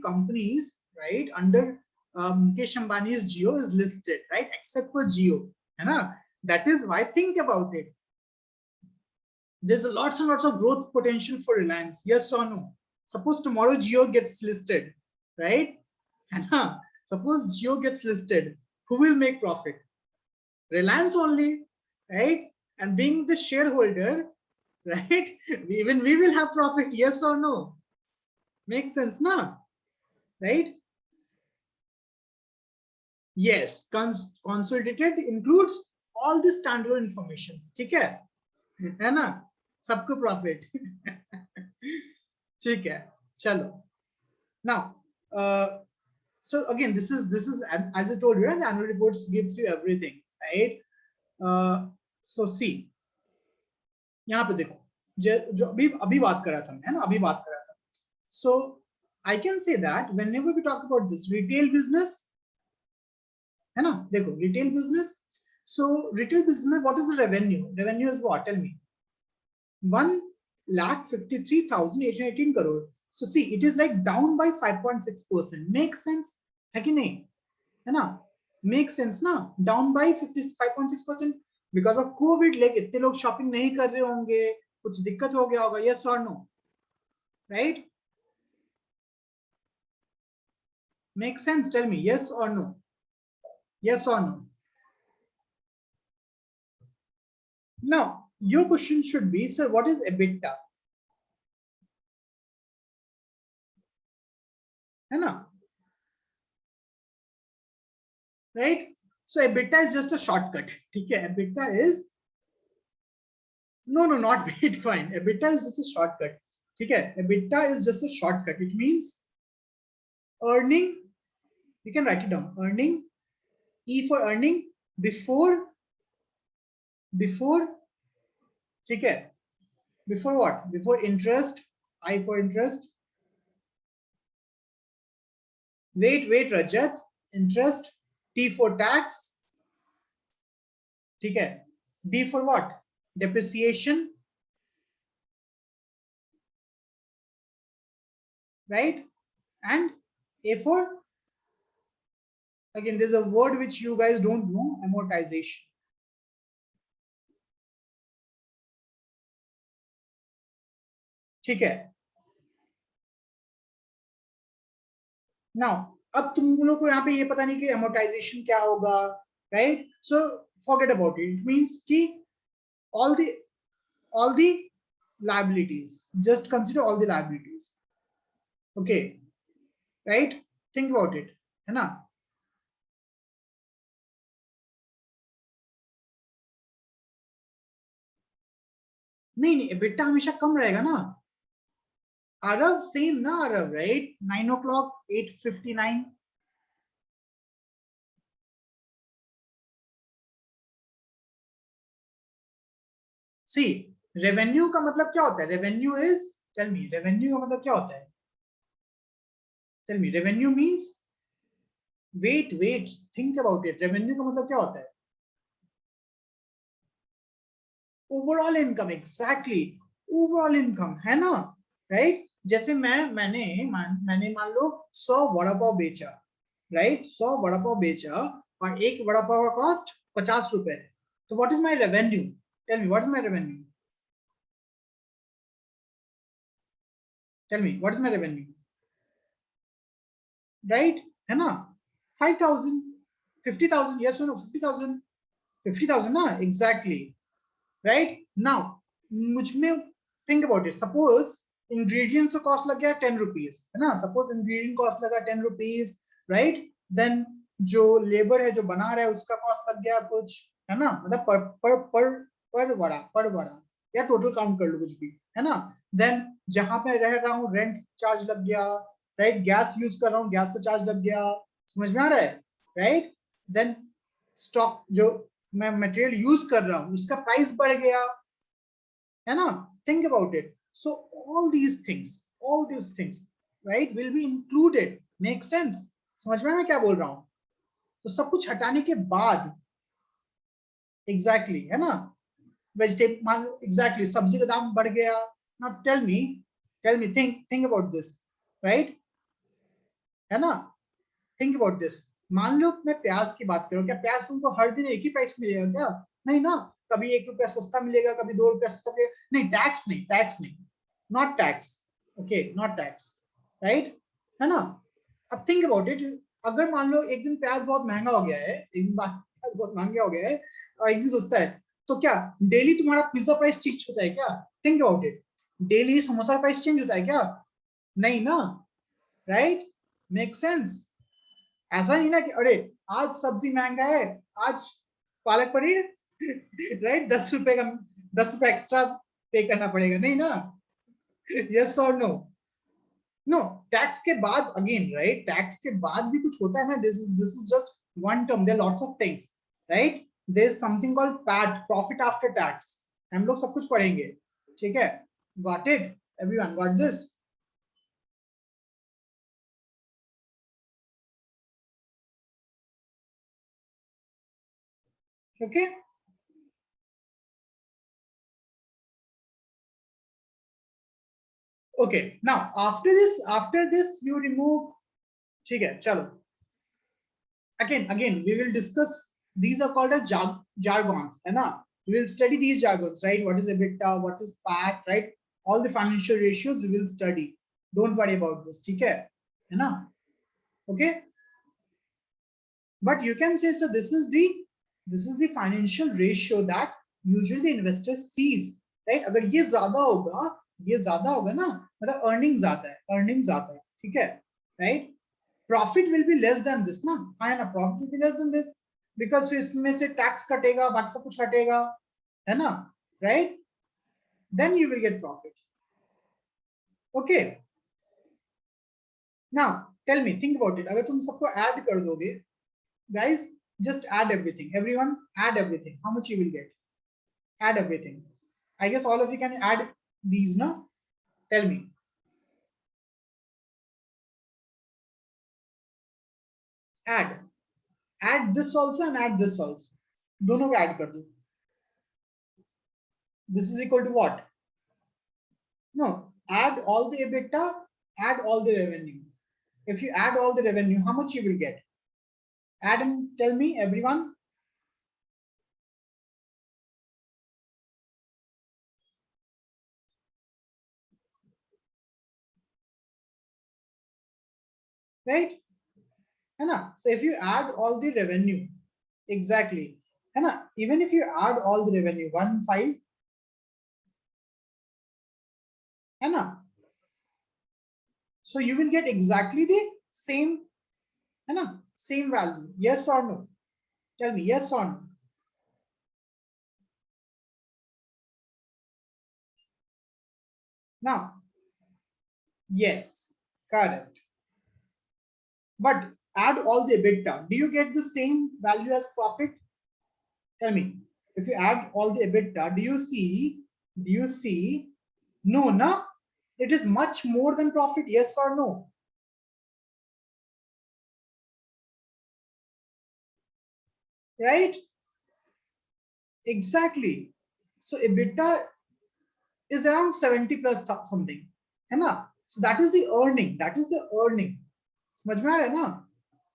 companies, right, under Mukesh Ambani's Jio is listed, right, except for Jio. Na? That is why, think about it. There's lots and lots of growth potential for Reliance. Yes or no? Suppose tomorrow Jio gets listed, right? Na? Suppose Jio gets listed, who will make profit? Reliance only, right? And being the shareholder, right? Even we will have profit, yes or no? Makes sense, na? Right? Yes, consolidated includes all the standard informations. ठीक है ना? सबको profit. ठीक है, चलो. Now, so again, this is as I told you, the annual reports gives you everything, right? So see, यहाँ पे देखो, जो अभी बात कर रहा था, है ना? अभी बात कर रहा था. So I can say that whenever we talk about this retail business, है ना? देखो, retail business. So retail business, what is the revenue? Revenue is what? Tell me. 1,53,818 crore. So see, it is like down by 5.6%. Makes sense? है कि नहीं? है ना? Makes sense ना? Down by 5.6% because of COVID. Like इतने लोग shopping नहीं कर रहे होंगे, कुछ दिक्कत हो गया होगा, यस और no, right? Make sense? Tell me yes और नो, यस और no. Now your question should be, sir, what is EBITDA? है ना, right? So EBITDA is just a shortcut. ठीक है, EBITDA is no, not Bitcoin. EBITDA is just a shortcut. ठीक है, EBITDA is just a shortcut. It means earning. You can write it down. Earning, E for earning, before ठीक है, before what? Before interest, I for interest. Wait, Rajat. Interest, T for tax. ठीक है, D for what? Depreciation, right? And A for, again, there's a word which you guys don't know, amortization. ठीक है. Now अब तुम लोग को यहाँ पे ये पता नहीं कि amortization क्या होगा, right? So forget about it. It means कि all the liabilities, just consider all the liabilities. Okay, right? Think about it, है ना? नहीं, EBITDA हमेशा कम रहेगा ना. Arav, same na Arav, right? 9 o'clock, 8:59. See, revenue का मतलब क्या होता है? Revenue is, tell me, revenue का मतलब क्या होता है? Tell me, revenue means, wait, think about it. Revenue का मतलब क्या होता है? Overall income, exactly, overall income, है ना, राइट? जैसे मैंने मान लो 100 वड़ा पाव बेचा, राइट? 100 वड़ा पाव बेचा और एक वड़ा पाव का कॉस्ट 50 रुपए है. तो what is my revenue? Tell me, what is my revenue? Tell me, what is my revenue? Right, है ना? 5,000, 50,000, yes or no? 50,000, 50,000 ना, एग्जैक्टली, राइट? नाउ मुझ में think about it. Suppose ingredients का कॉस्ट लग गया 10 रुपीज, है ना? सपोज इंग्रेडिएंट कॉस्ट लगा 10 रुपीज, राइट? देन जो लेबर है जो बना रहा है उसका कॉस्ट लग गया कुछ, है ना? मतलब पर वड़ा या टोटल काउंट कर लो कुछ भी, है ना? देन जहां पे रह रहा हूँ रेंट चार्ज लग गया, राइट? गैस यूज कर रहा हूँ, गैस का चार्ज लग गया. समझ में आ रहा है, राइट? देन स्टॉक जो मैं मटेरियल यूज कर रहा हूँ उसका प्राइस बढ़ गया, है ना? Think about it. So all these things, right, will be included. Make sense? समझ में मैं क्या बोल रहा हूँ? तो सब कुछ हटाने के बाद, एग्जैक्टली, है ना? वेजिटेबल मान लो, एग्जैक्टली, सब्जी का दाम बढ़ गया. Now tell me, think about this, right? है ना? Think about this. मान लो मैं प्याज की बात करूं, क्या प्याज तुमको हर दिन एक ही प्राइस मिलेगा क्या? नहीं ना. कभी 1 रुपया सस्ता मिलेगा, कभी 2 रुपया सस्ता मिलेगा. नहीं, टैक्स नहीं, not tax. Okay, not tax, right? है ना? अब थिंक अबाउट इट. अगर मान लो एक दिन प्याज बहुत महंगा हो गया है, एक दिन प्याज बहुत महंगा हो गया है और एक दिन सस्ता है, तो क्या डेली तुम्हारा पिज्जा प्राइस चेंज होता है क्या? Think about it. Daily samosa price change होता है क्या? नहीं ना, राइट? Make sense? ऐसा नहीं ना कि अरे आज सब्जी महंगा है, आज पालक पनीर राइट 10 रुपए का, 10 रुपए एक्स्ट्रा पे करना पड़ेगा, नहीं ना. यस और नो? नो, टैक्स के बाद अगेन, राइट? टैक्स के बाद भी कुछ होता है ना. This is just one term, there lots of things, right? There is something called PAT, profit after tax. हम लोग सब कुछ पढ़ेंगे, ठीक है? Got it? Everyone got this? Okay, okay. Now after this you remove. ठीक है, चलो. Again we will discuss, these are called as jargons, है ना? We will study these jargons, right? What is EBITDA, what is PAT, right? All the financial ratios we will study. Don't worry about this, okay? Okay. But you can say, so this is the financial ratio that usually the investor sees, right? अगर ये ज़्यादा होगा ना, मतलब earnings आता है, ठीक है, right? Profit will be less than this ना, हाँ ना, profit will be less than this because इसमें से tax कटेगा, बाकी सब कुछ कटेगा, है ना, right? Then you will get profit. Okay. Now tell me, think about it. अगर तुम सबको add कर दोगे, guys, just add everything. Everyone, add everything. How much you will get? Add everything. I guess all of you can add these, no? Tell me. Add this also and add this also. दोनों को add कर दो. This is equal to what? No, add all the EBITDA, add all the revenue. If you add all the revenue, how much you will get? Add and tell me, everyone. Right? So if you add all the revenue, exactly, even if you add all the revenue, 1.5, so you will get exactly the same, same value. Yes or no? Tell me, yes or no? Now, yes, correct. But add all the EBITDA. Do you get the same value as profit? Tell me, if you add all the EBITDA, do you see? No, no, it is much more than profit. Yes or no? Right? Exactly. So EBITDA is around 70 plus something, है ना? So that is the earning. समझ में आ रहा है ना?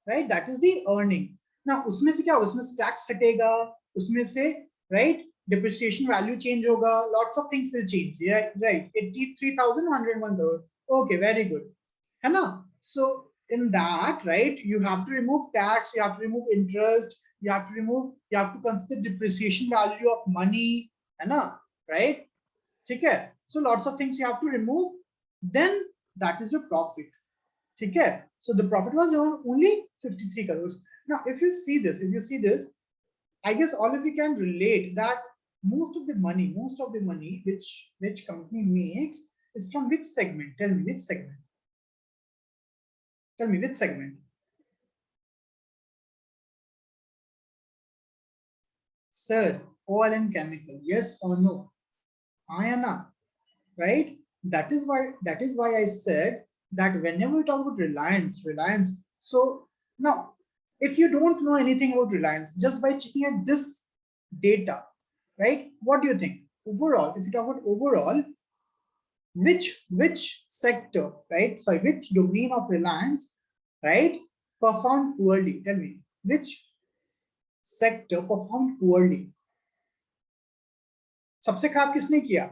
Right? That is the earning. Now उसमें से क्या होगा? उसमें से tax हटेगा, उसमें से, right, depreciation value change होगा, lots of things will change. Right? 83,101 crore. Okay, very good. है ना? So in that, right, you have to remove tax, you have to remove interest, you have to consider depreciation value of money, है ना? Right? ठीक है? So lots of things you have to remove. Then that is your profit. ठीक है? So the profit was only 53 crores. Now, if you see this, I guess all of you can relate that most of the money which company makes is from which segment? Tell me which segment. Tell me which segment. Sir, oil and chemical. Yes or no? Ayana, right? That is why I said that whenever we talk about Reliance. So now, if you don't know anything about Reliance, just by checking at this data, right? What do you think? Overall, if you talk about overall, which sector, right? Sorry, which domain of Reliance, right, performed poorly? Tell me, which sector performed poorly? सबसे खराब किसने किया?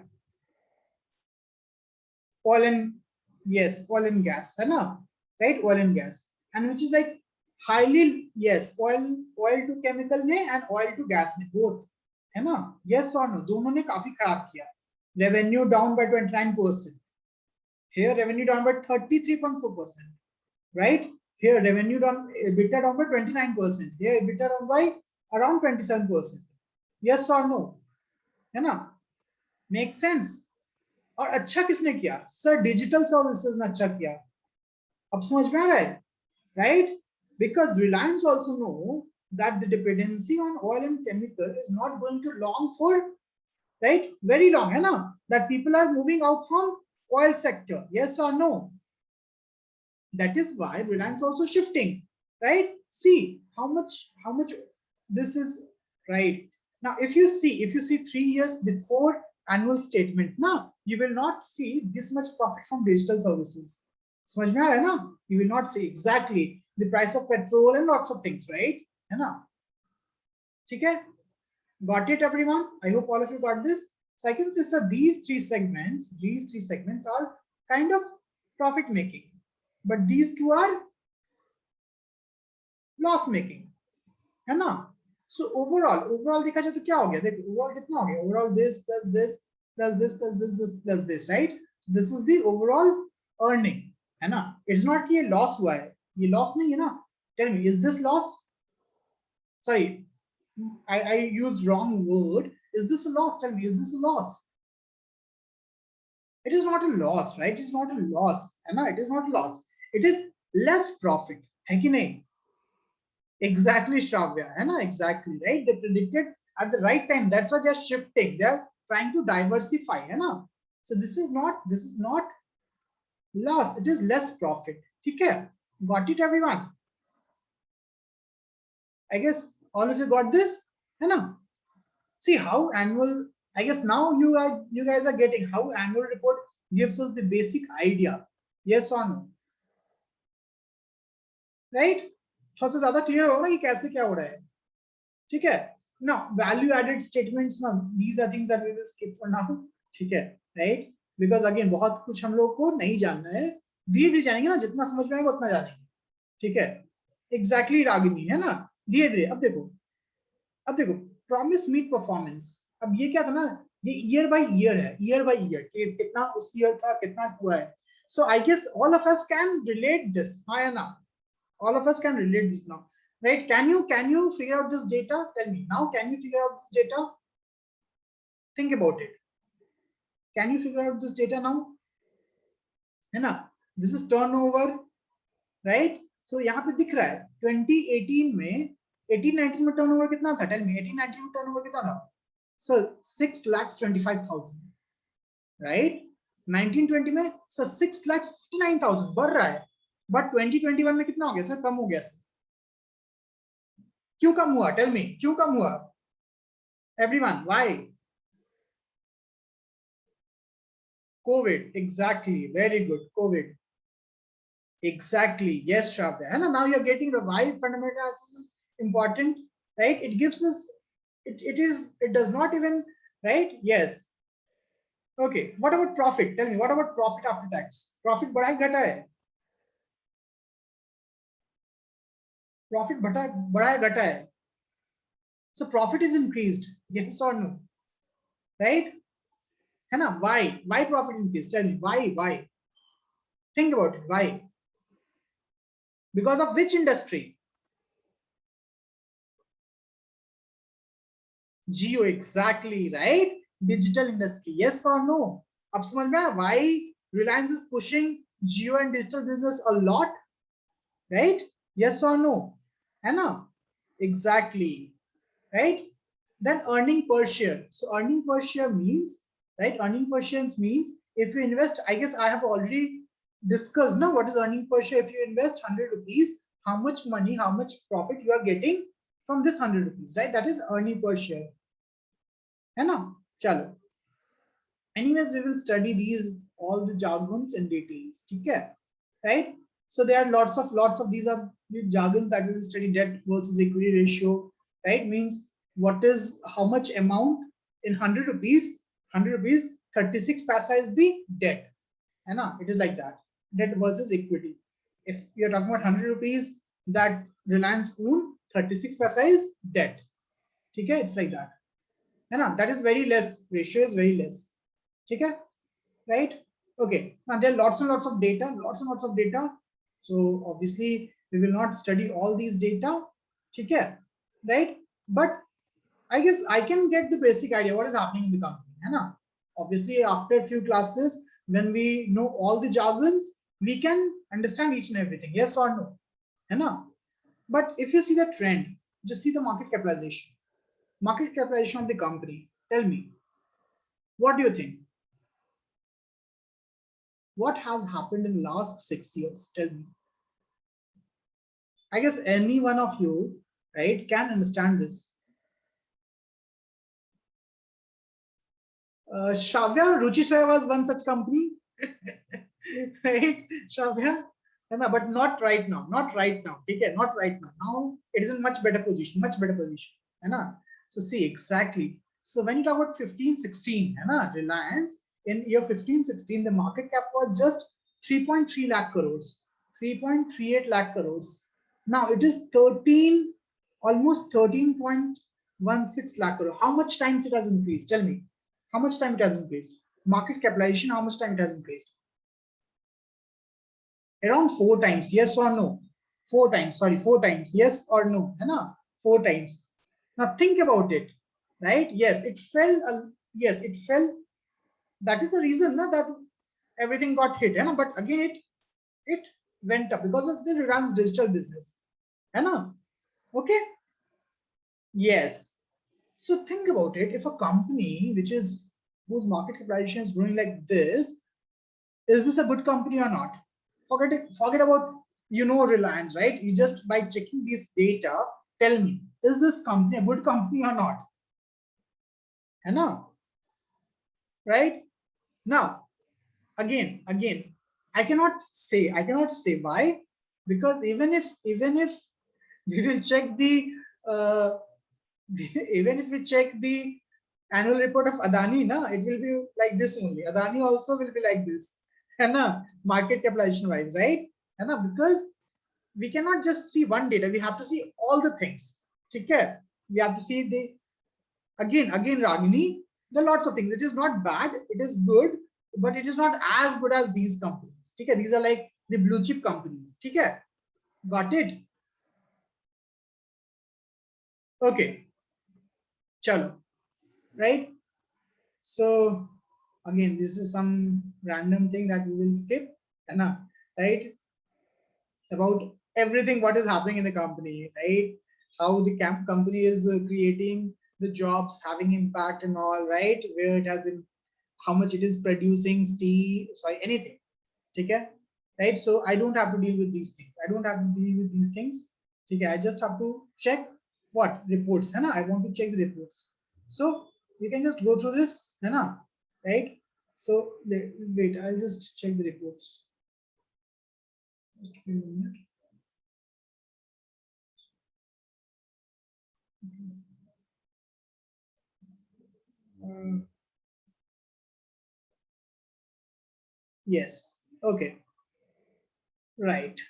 Oil and, yes, oil and gas, है ना? Right, oil and gas, and which is like highly, yes, oil to chemical ने and oil to gas ने, both, है ना? Yes or no? दोनों ने काफी खराब किया. Revenue down by 29%. Here revenue down by 33.4%. Right? Here revenue down, EBITDA down by 29%. Here EBITDA down by around 27%. Yes or no? है ना? Make sense? और अच्छा किसने किया? सर डिजिटल सर्विसेज ने अच्छा किया. अब समझ में आ रहा है? Right? Because Reliance also know that the dependency on oil and chemical is not going to long for, right, very long, है ना? That people are moving out from oil sector. Yes or no? That is why Reliance also shifting, right? See how much this is, right? Now if you see 3 years before annual statement, now you will not see this much profit from digital services. समझ में आ रहा है ना? You will not see exactly the price of petrol and lots of things, right? है ना? ठीक है? Got it, everyone? I hope all of you got this. So I can say, sir, these three segments are kind of profit making, but these two are loss making, है ना? So overall देखा जाए तो क्या हो गया? देखो overall कितना हो गया? Overall this plus this plus this plus this plus this, right? So this is the overall earning, है ना? It's not कि ये loss हुआ है, ये loss नहीं है ना? Tell me, is this loss? Sorry, I used wrong word. Is this a loss? Tell me, is this a loss? It is not a loss, right? It is not a loss, है ना? It is not a loss. It is less profit, है कि नहीं? Exactly, Shravya, है ना? Exactly, right? They predicted at the right time. That's why they're shifting. They're trying to diversify, है ना? So this is not loss. It is less profit. ठीक है? Got it, everyone? I guess all of you got this, है ना? See how annual. I guess now you guys are getting how annual report gives us the basic idea. Yes or no? Right? थोड़ा सा ज्यादा clear होगा ना कि कैसे क्या हो रहा है. ठीक है? Now value added statements, now these are things that we will skip for now. ठीक है? Right? Because again बहुत कुछ हम लोग को नहीं जानना है. धीरे धीरे जानेंगे ना, जितना समझ में आएगा उतना जानेंगे. ठीक है? Exactly, रागिनी, है ना? धीरे धीरे. अब देखो प्रॉमिस मीट परफॉर्मेंस. अब ये क्या था ना, ये ईयर बाय ईयर है, ईयर बाय ईयर कितना उस ईयर था, कितना हुआ है. So I guess all of us can relate this. हाँ या ना? all of us can relate this now, right? Can you figure out this data? Tell me now, can you figure out this data? Think about it. Can you figure out this data now? है ना? This is turnover, right? So यहाँ पे दिख रहा है 2018 में 18-19 में turnover कितना था? टेल मी, 18-19 में टर्नओवर कितना था? So 6,25,000, right? 1920 में सर 6,59,000 बढ़ रहा है, बट 2021 में कितना हो गया सर? कम हो गया सर. क्यों कम हुआ? टेल मी, क्यों कम हुआ? Everyone, why? COVID, exactly, very good. COVID, exactly, yes, Shravya. And now you're getting the why fundamental analysis is important, right? It gives us, it does not even, right? Yes. Okay, what about profit? Tell me, what about profit after tax? Profit बढ़ा है घटा है? Profit बढ़ा है घटा है? So profit is increased, yes or no? Right? है ना? Why profit increased? Tell me, why? Think about it, why? Because of which industry? Geo, exactly, right? Digital industry, yes or no? अब समझ में आया why Reliance is pushing geo and digital business a lot, right? Yes or no? है ना? Exactly, right? Then earning per share. So earning per share means, right? Earning per share means if you invest, I guess I have already discussed now what is earning per share. If you invest 100 rupees, how much money, how much profit you are getting from this 100 rupees, right? That is earning per share. है ना? चलो. Anyways, we will study these all the jargons in details. ठीक है? Right? So there are lots of these are the jargons that we will study. Debt versus equity ratio, right? Means what is how much amount in 100 rupees? 100 rupees, 36 paisa is the debt. है ना? It is like that. Debt versus equity. If you are talking about 100 rupees that Reliance own, 36 paisa is debt. ठीक है? It's like that. है ना? That is very less. Ratio is very less. ठीक है? Right? Okay. Now there are lots and lots of data. So obviously we will not study all these data. ठीक है? Right? But I guess I can get the basic idea what is happening in the company. है ना? Obviously after a few classes, when we know all the jargons, we can understand each and everything. Yes or no? है ना? But if you see the trend, just see the market capitalization. Market capitalization of the company. Tell me, what do you think? What has happened in the last 6 years? Tell me. I guess any one of you, right, can understand this. Shravya, Ruchi Soya was one such company, right? Shravya, but not right now. Not right now. Okay, not right now. Now it is in much better position. Much better position. So see exactly. So when you talk about 15-16, Reliance in year 15-16, the market cap was just 3.3 lakh crores, 3.38 lakh crores. Now it is 13, almost 13.16 lakh crores. How much times it has increased? Tell me. How much time it has increased? Market capitalization, how much time it has increased? Around 4 times, yes or no? 4 times, sorry, 4 times, yes or no? 4 times. Now think about it, right? Yes, it fell. Yes, it fell. That is the reason that everything got hit. But again, it went up because of the Reliance digital business. Okay. Yes. So think about it. If a company whose market capitalization is growing like this, is this a good company or not? Forget about Reliance, right? You just by checking this data, tell me, is this company a good company or not? Right? Now, again, I cannot say why, because even if we will check the uh, even if we check the annual report of Adani, it will be like this only. Adani also will be like this, market capitalization wise, right? Because we cannot just see one data. We have to see all the things. Okay? We have to see the again, Ragini. There are lots of things. It is not bad. It is good, but it is not as good as these companies. Okay? These are like the blue chip companies. Okay? Got it? Okay. Chalo. Right? So again, this is some random thing that we will skip, right? About everything what is happening in the company, right? How the company is creating the jobs, having impact and all, right? Where it has in, how much it is producing steel, sorry, anything. Okay, right? So I don't have to deal with these things. I don't have to deal with these things. Okay, I just have to check what reports, I want to check the reports. So you can just go through this, right? So wait, I'll just check the reports. Just a minute. Uh, yes. Okay. Right.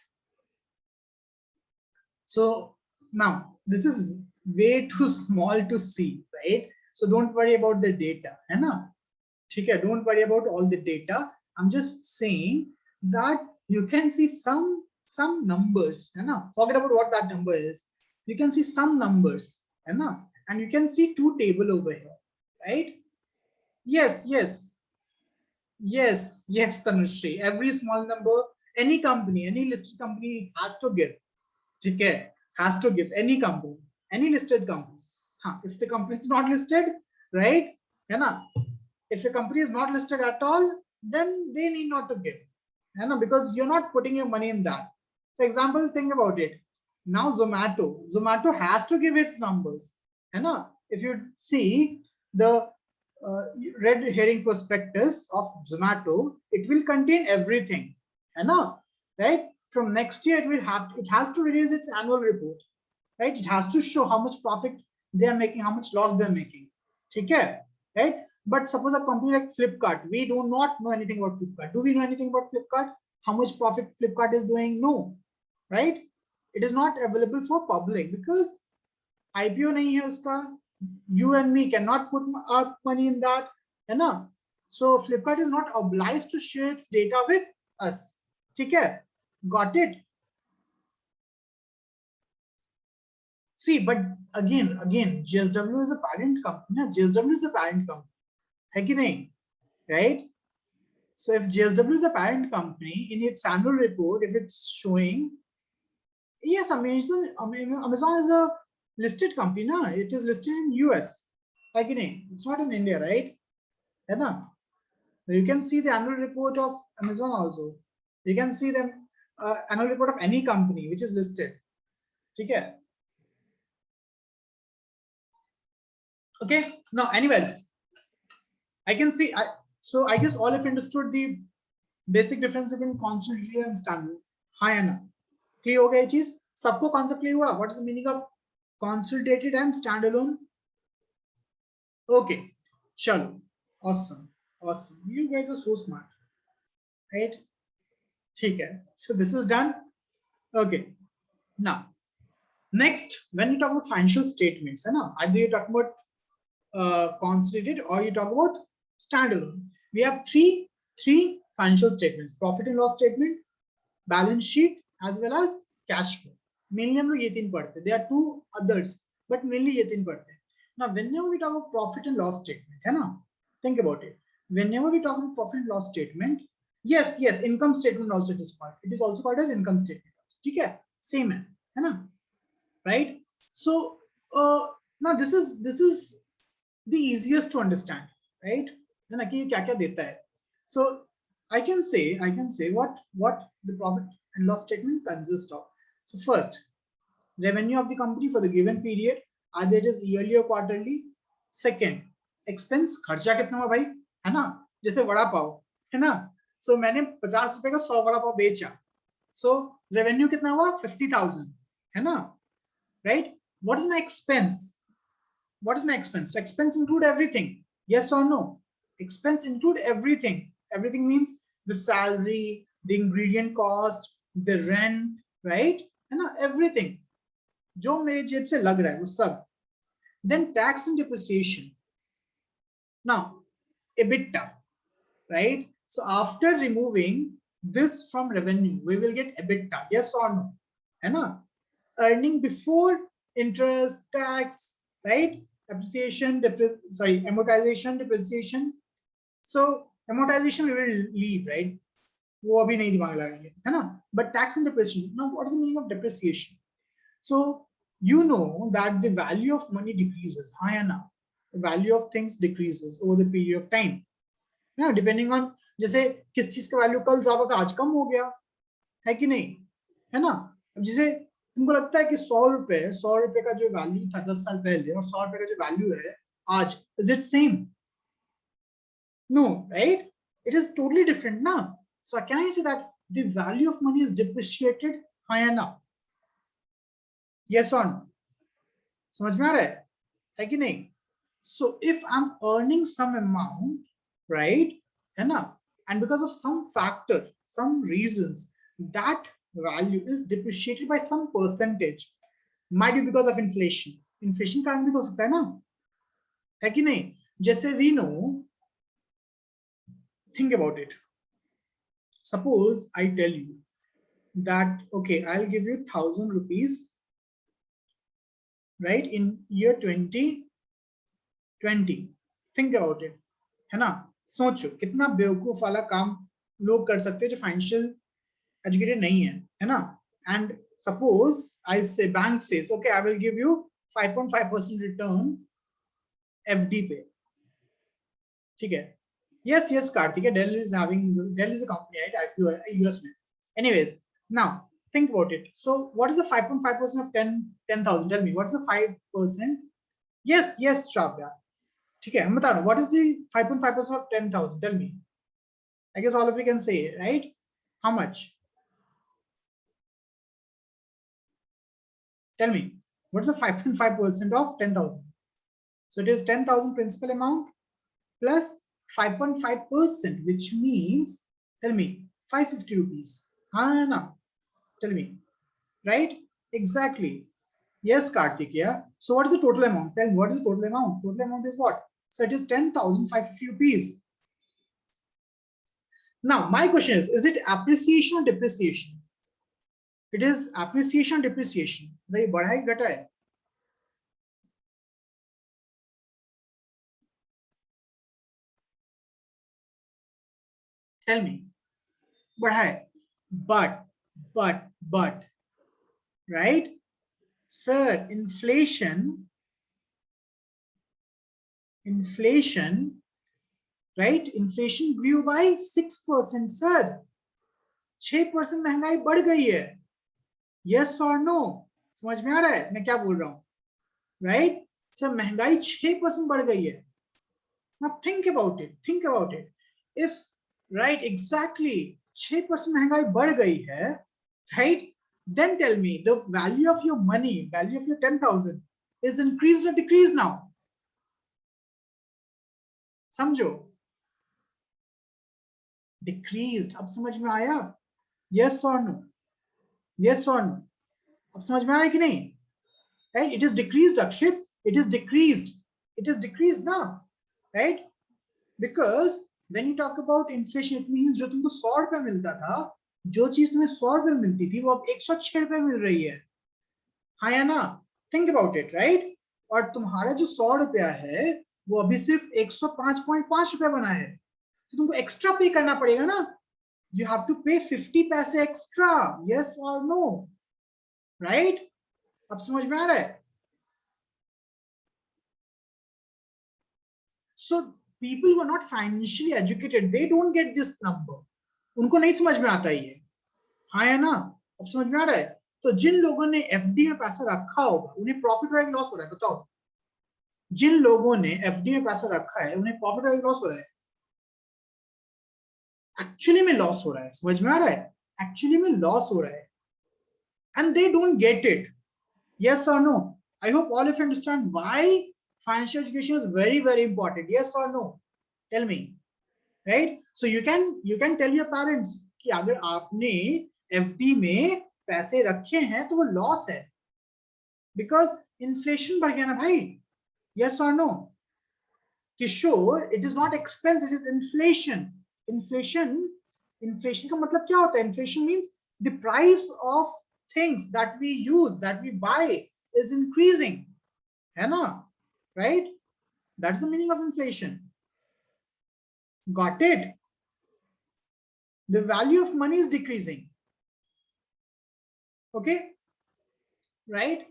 So now this is way too small to see, right? So don't worry about the data, Okay, don't worry about all the data. I'm just saying that you can see some numbers, forget about what that number is. You can see some numbers, and you can see two table over here, right? Yes, yes, yes, Tanushree. Every small number, any company, any listed company has to give. Okay, has to give, any company, any listed company. If the company is not listed, right? If a company is not listed at all, then they need not to give, because you're not putting your money in that. For example, think about it. Now Zomato has to give its numbers. If you see the red herring prospectus of Zomato, it will contain everything. Right? From next year, it has to release its annual report. Right? It has to show how much profit they are making, how much loss they are making. Okay? Right? But suppose a company like Flipkart, we do not know anything about Flipkart. Do we know anything about Flipkart? How much profit Flipkart is doing? No. Right? It is not available for public because IPO nahi hai uska. You and me cannot put our money in that. So Flipkart is not obliged to share its data with us. Okay? Got it? See, but again, JSW is a parent company. JSW is a parent company. है कि नहीं? Right? So if JSW is a parent company, in its annual report, if it's showing, yes, Amazon is a listed company, na? It is listed in US. है कि नहीं? It's not in India, right? है ना? You can see the annual report of Amazon also. You can see the annual report of any company which is listed. ठीक है? Okay. Now, anyways, I can see. So I guess all of you understood the basic difference between consolidated and standalone. हाँ है ना? Clear हो गया ये चीज? सबको concept clear हुआ? What is the meaning of consolidated and standalone? Okay, chalo, awesome, awesome. You guys are so smart, right? ठीक है. So this is done. Okay. Now, next, when you talk about financial statements, है ना? Either you talk about consolidated or you talk about standalone. We have three financial statements: profit and loss statement, balance sheet, as well as cash flow. Mainly हम लोग ये तीन पढ़ते हैं. There are two others, but mainly ये तीन पढ़ते हैं. Now, whenever we talk about profit and loss statement, है ना? Think about it. Whenever we talk about profit and loss statement, yes, income statement also it is called. It is also called as income statement. ठीक है? Same है ना? Right? So now this is the easiest to understand, right? है ना कि ये क्या क्या देता है. So I can say what the profit and loss statement consists of. So first, revenue of the company for the given period, either it is yearly or quarterly. Second, expense, खर्चा कितना हुआ भाई, है ना? जैसे वड़ा पाव, है ना? So मैंने 50 रुपए का 100 वड़ा पाव बेचा. So revenue कितना हुआ? 50,000, है ना? Right? What is my expense? What is my expense? Expense include everything. Yes or no? Expense include everything. Everything means the salary, the ingredient cost, the rent, right? है ना? Everything. जो मेरे जेब से लग रहा है वो सब. Then tax and depreciation. Now, EBITDA, right? So after removing this from revenue, we will get EBITDA. Yes or no? है ना? Earning before interest, tax, right? Appreciation, amortization, depreciation. So amortization we will leave, right? वो अभी नहीं दिमाग लगाएंगे, है ना? But tax and depreciation. Now, what is the meaning of depreciation? So you know that the value of money decreases. हाँ या ना? The value of things decreases over the period of time. Yeah, depending on जैसे किस चीज का value कल ज्यादा था आज कम हो गया, है कि नहीं, है ना? अब जैसे तुमको लगता है कि 100 रुपए का जो वैल्यू था 10 साल पहले और 100 रुपए का जो वैल्यू है आज, is it same? No, right? It is totally different ना. So can I say that the value of money is depreciated? हाँ या ना? यस और नो? समझ में आ रहा है कि नहीं? So if I'm earning some amount, right, है ना, and because of some factor, some reasons, that value is depreciated by some percentage, might be because of inflation. Inflation कारण भी हो सकता है ना, है कि नहीं? जैसे we know, think about it. Suppose I tell you that okay, I'll give you 1,000 rupees, right, in year 2020. Think about it, है ना? सोचो कितना बेवकूफ वाला काम लोग कर सकते हैं जो फाइनेंशियल एजुकेटेड नहीं है ना? And suppose I say bank says okay I will give you 5.5% return FD पे, ठीक है? Yes Kartik, Dell is a company, right? IPO US में. Anyways, now think about it. So what is the 5.5% of 10,000? Tell me, what is the 5%? Yes Shravya, ठीक है, हम बता रहा हूँ. What is the 5.5% of 10,000? Tell me. I guess all of you can say it, right? How much? Tell me, what's the 5.5% of 10,000? So it is 10,000 principal amount plus 5.5%, which means, tell me, 550 rupees. No. Tell me, right? Exactly. Yes, Karthik, yeah. So what is the total amount? Tell me, what is the total amount? Total amount is what? So it is 10,550 rupees. Now, my question is it appreciation or depreciation? It is appreciation or depreciation. भाई बढ़ा है घटा है? Tell me. बढ़ा है. But, right? Sir, inflation, right? Inflation grew by 6%, sir. 6% महंगाई बढ़ गई है. Yes or no? समझ में आ रहा है मैं क्या बोल रहा हूं? Right? सर महंगाई 6% बढ़ गई है. Now think about it. If, right, exactly 6% महंगाई बढ़ गई है, right? Then tell me the value of your money, value of your 10,000 is increased or decreased now? समझो, डिक्रीज्ड। अब समझ में आया? यस और नो? यस और नो? अब समझ में आया कि नहीं? Right, it is decreased Akshit, it is decreased, it is decreased ना, right? Because when you talk about inflation it means जो तुमको 100 रुपए मिलता था, जो चीज तुम्हें 100 रुपए मिलती थी वो अब 106 रुपए मिल रही है। हाँ या ना? Think about it, right? और तुम्हारा जो 100 रुपया है वो अभी सिर्फ 105.5 रुपया बना है, तो तुमको एक्स्ट्रा पे करना पड़ेगा ना। यू हैव टू पे 50 पैसे एक्स्ट्रा। यस और नो? राइट? अब समझ में आ रहा है? So people who are not financially educated they don't get this number, उनको नहीं समझ में आता ये। हाँ या ना? अब समझ में आ रहा है? तो जिन लोगों ने एफडी में पैसा रखा होगा उन्हें प्रॉफिट और लॉस हो रहा है, बताओ? जिन लोगों ने एफडी में पैसा रखा है उन्हें प्रॉफिट और लॉस हो रहा है? एक्चुअली में लॉस हो रहा है, समझ में आ रहा है? एक्चुअली में लॉस हो रहा है, and they don't get it. Yes or no? I hope all of you understand why financial education is very, very important. Yes or no? Tell me. Right? So you can tell your parents कि अगर आपने FD में पैसे रखे हैं तो वो loss है, बिकॉज इन्फ्लेशन बढ़ गया ना भाई। यस और no? Kishore, it is not expense, it is inflation. Inflation, inflation का मतलब क्या होता है? Inflation means the price of things that we use, that we buy is increasing, है ना? Right? That's the meaning of inflation. Got it? The value of money is decreasing. Okay? Right?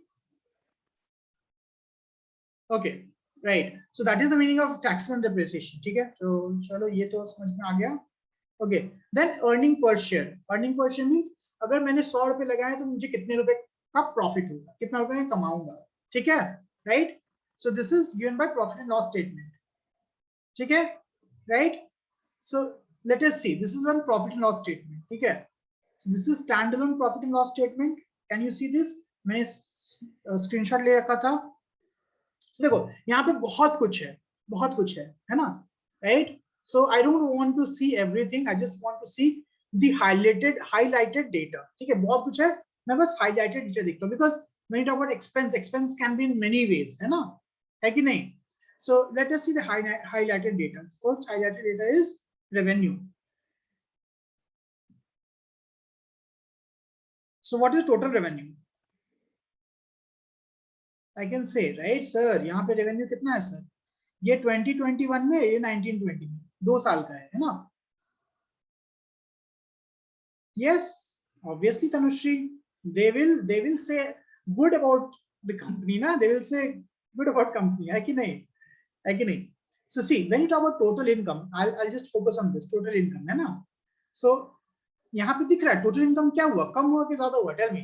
Okay. Right. So that is the meaning of taxes and depreciation. ठीक है? तो चलो ये तो समझ में आ गया। Okay. Then earning per share. Earning per share means अगर मैंने 100 रुपए लगाए तो मुझे कितने रुपए का प्रॉफिट होगा, कितना रुपए मैं कमाऊंगा। ठीक है? Right? So this is given by profit and loss statement. ठीक है? Right? So let us see. This is one profit and loss statement. ठीक है? So this is standalone profit and loss statement. Can you see this? मैंने screenshot ले रखा था। So देखो यहाँ पे बहुत कुछ है, बहुत कुछ है ना? Right? So I don't want to see everything. I just want to see the highlighted data. ठीक है? बहुत कुछ है, मैं बस highlighted data देखता हूँ, because when you talk about expense, expense can be in many ways, है ना? है कि नहीं? So let us see the highlighted data. First highlighted data is revenue. So what is total revenue? I can say, right, sir, यहाँ पे revenue कितना है sir? ये 2021 में, ये 1920 में, 2 साल का है ना? Yes, obviously Tanushree, they will say good about the company ना, they will say good about company, है कि नहीं? है कि नहीं? So see, when you talk about total income, I'll just focus on this total income, है ना? So यहाँ पे दिख रहा है total income क्या हुआ, कम हुआ कि ज्यादा हुआ? Tell me.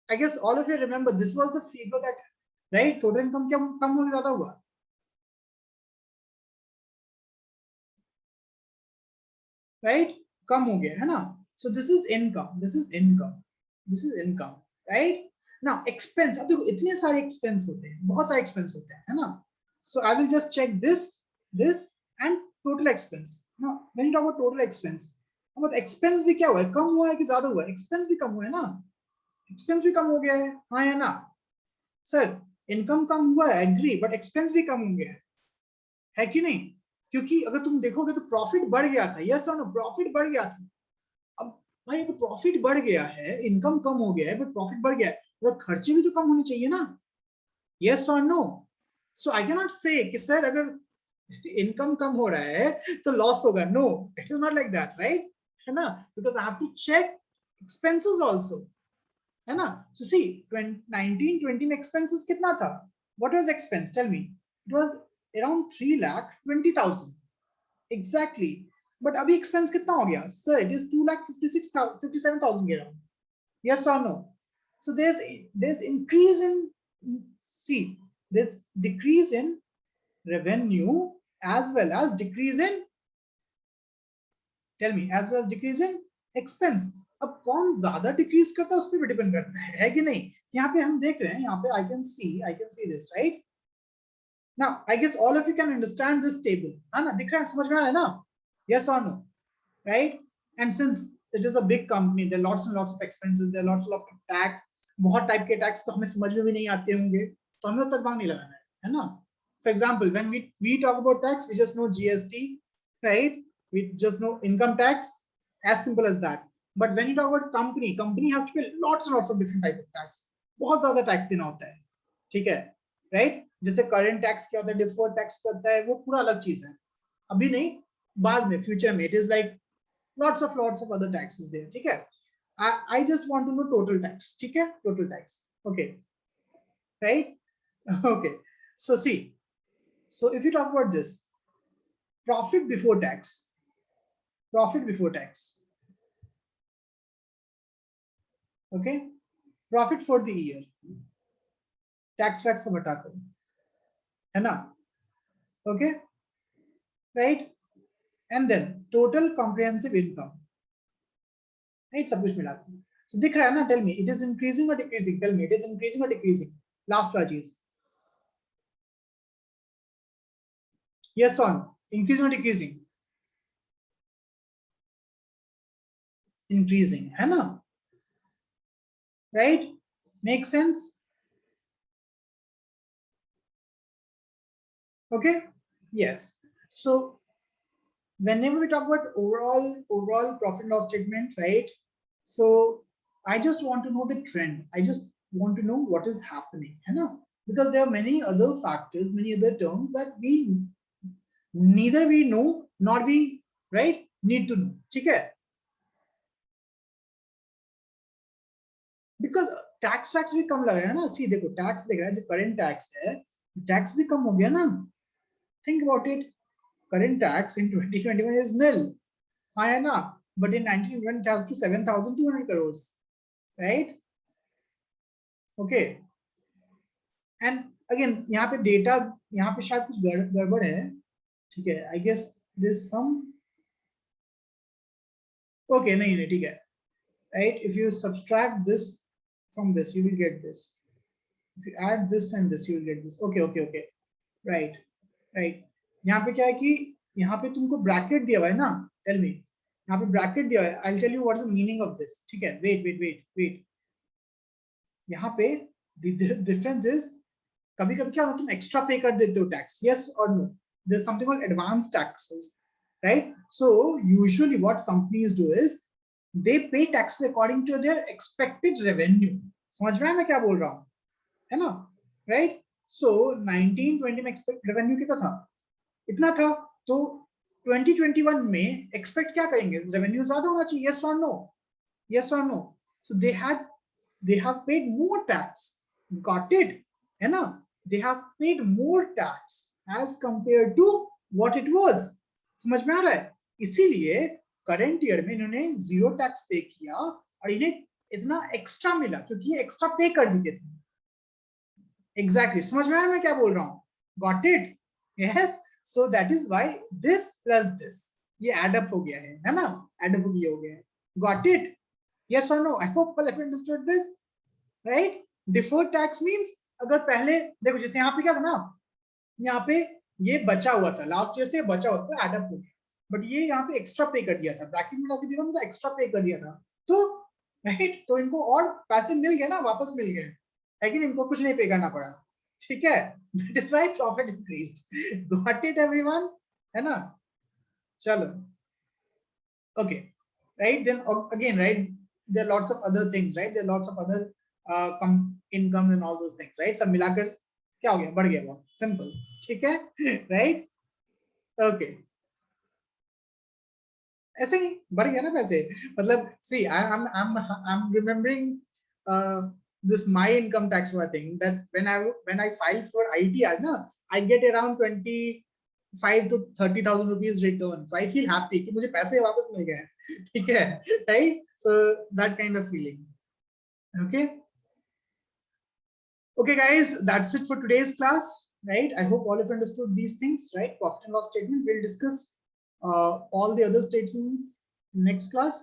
I guess all of you remember this was the figure that, right, total income क्या कम हुआ कि ज्यादा हुआ? Right? कम हो गया है ना? So this is income, this is income, this is income, right? Now expense, अब देखो इतने सारे expense होते हैं, बहुत सारे expense होते हैं, है ना? So I will just check this and total expense. Now when you talk about total expense, अब expense भी क्या हुआ है, कम हुआ है कि ज्यादा हुआ है? Expense भी कम हुआ है ना? Expense भी कम हो गया है, हाँ या ना? सर इनकम कम हुआ है, एग्री, बट एक्सपेंस भी कम हो गया है कि नहीं? क्योंकि अगर तुम देखोगे तो प्रॉफिट बढ़ गया था, यस और नो? प्रॉफिट बढ़ गया था। अब भाई अगर प्रॉफिट बढ़ गया है, इनकम कम हो गया है बट प्रॉफिट बढ़ गया है, तो खर्चे भी तो कम होने चाहिए ना? यस और no? So I can not say कि सर अगर इनकम कम हो रहा है तो लॉस होगा, no, it is not like that, right? है ना? Because I have to check expenses also, है ना? सो सी 1920 में एक्सपेंसेस कितना था? What was expense, tell me? It was around 3,20,000 exactly. But अभी एक्सपेंस कितना हो गया सर? इट इज 2,57,000 के around. Yes or no? So there's increase in, see, there's decrease in revenue as well as decrease in, tell me, as well as decrease in expense. अब कौन ज्यादा decrease करता है उस पर भी डिपेंड करता है कि नहीं? यहाँ पे हम देख रहे हैं, यहाँ पे I can see this, right? Now, I guess all of you can understand this table. है ना? दिख रहा है, समझ में आ रहा है ना? Yes or no? Right? And since it is a big company, there are lots and lots of expenses, there are lots of tax. बहुत टाइप के टैक्स तो हमें समझ में भी नहीं आते होंगे, तो हमें तक भाग नहीं लगाना है ना? For example, when we talk about tax, we just know GST, right? We just know income tax, as simple as that. But when you talk about company has to pay lots and lots of different type of tax. बहुत ज्यादा tax देना होता है, ठीक है, right? जैसे current tax क्या होता है, डिफर्ड टैक्स करता है, वो पूरा अलग चीज है, अभी नहीं, बाद में, फ्यूचर में. It is like lots of other taxes there, ठीक है? I just want to know total tax, ठीक है? Total tax, okay, right? Okay, so see, so if you talk about this profit before tax, okay, profit for the year, tax facts सब हटाकर, है ना? Okay, right? And then total comprehensive income, right? सब कुछ मिला के, so दिख रहा है ना? Tell me, it is increasing or decreasing? Tell me, it is increasing or decreasing? Last वाला चीज, yes or no? Increasing or decreasing? Increasing, है ना? Right? Makes sense? Okay, yes. So whenever we talk about overall profit and loss statement, right? So I just want to know the trend, I just want to know what is happening, है ना? Because there are many other factors, many other terms that we neither we know nor we, right, need to know, ठीक है? Because tax fax भी कम लग रहा है ना. सी देखो, टैक्स देख रहा है, जो करंट टैक्स है, टैक्स भी कम हो गया ना. Think about it, current tax in 2021 is nil, हाँ है ना? But in 1921 it has to 7,200 crores, right? Okay, and again यहाँ पे डेटा, यहाँ पे शायद कुछ गड़बड़ है, ठीक है? I guess this sum, okay, नहीं नहीं, ठीक है, right? If you subtract this from this, you will get this. If you add this and this, you will get this. Okay, okay, okay, right, right. यहाँ पे क्या है कि यहाँ पे तुमको ब्रैकेट दिया हुआ है ना? टेल मी, यहाँ पे ब्रैकेट दिया हुआ है. I'll tell you what's the meaning of this, ठीक है? wait. यहाँ पे the difference is, कभी कभी क्या होता है, तुम एक्स्ट्रा पे कर देते हो tax, yes or no? There's something called advanced taxes, right? So usually what companies do is they pay taxes according to their expected revenue. समझ में मैं क्या बोल रहा हूँ, है ना? राइट? सो 1920 में एक्सपेक्ट रेवेन्यू कितना था? इतना था. तो 2021 में एक्सपेक्ट क्या करेंगे? रेवेन्यू ज्यादा होना चाहिए, yes or no? Yes or no? So they have paid more tax, got it, है ना? They have paid more tax as compared to what it was. समझ में आ रहा है? इसीलिए करंट ईयर में इन्होंने जीरो टैक्स पे किया और इन्हें इतना एक्स्ट्रा मिला, क्योंकि ये एक्स्ट्रा पे कर दिए थे. एग्जैक्टली, समझ में आ रहा है मैं क्या बोल रहा हूँ? Got it? Yes. So that is why this plus this, ये एड अप हो गया है ना? एड अप हो गया है. Got it? यस और no? I hope all have understood this, right? Deferred tax means, अगर पहले देखो, जैसे यहाँ पे क्या था ना, यहाँ पे ये बचा हुआ था, लास्ट ईयर से बचा हुआ था, एड अप हो गया, बट ये यहाँ पे एक्स्ट्रा पे कर दिया था, ब्रैकेट में लगा दिया था, एक्स्ट्रा पे कर दिया था, तो राइट, तो इनको और पैसे मिल गए ना, वापस मिल गए, लेकिन इनको कुछ नहीं पे करना पड़ा, ठीक है? That is why profit increased. Got it everyone, है ना? चलो, okay, right. Then again, right, there are lots of other things, right? There are lots of other income and all those things, right? सब मिलाकर क्या हो गया? बढ़ गया, बहुत सिंपल, ठीक है? Right, okay. ऐसे ही बढ़ गया ना पैसे, मतलब सी, I'm remembering this my income tax thing, that when I file for ITR na, I get around 25 to 30,000 rupees return, so I feel happy कि मुझे पैसे वापस मिल गए, ठीक है? Right? So that kind of feeling. Okay guys, that's it for today's class, right? I hope all of you understood these things, right? Profit and loss statement, we'll discuss all the other statements next class.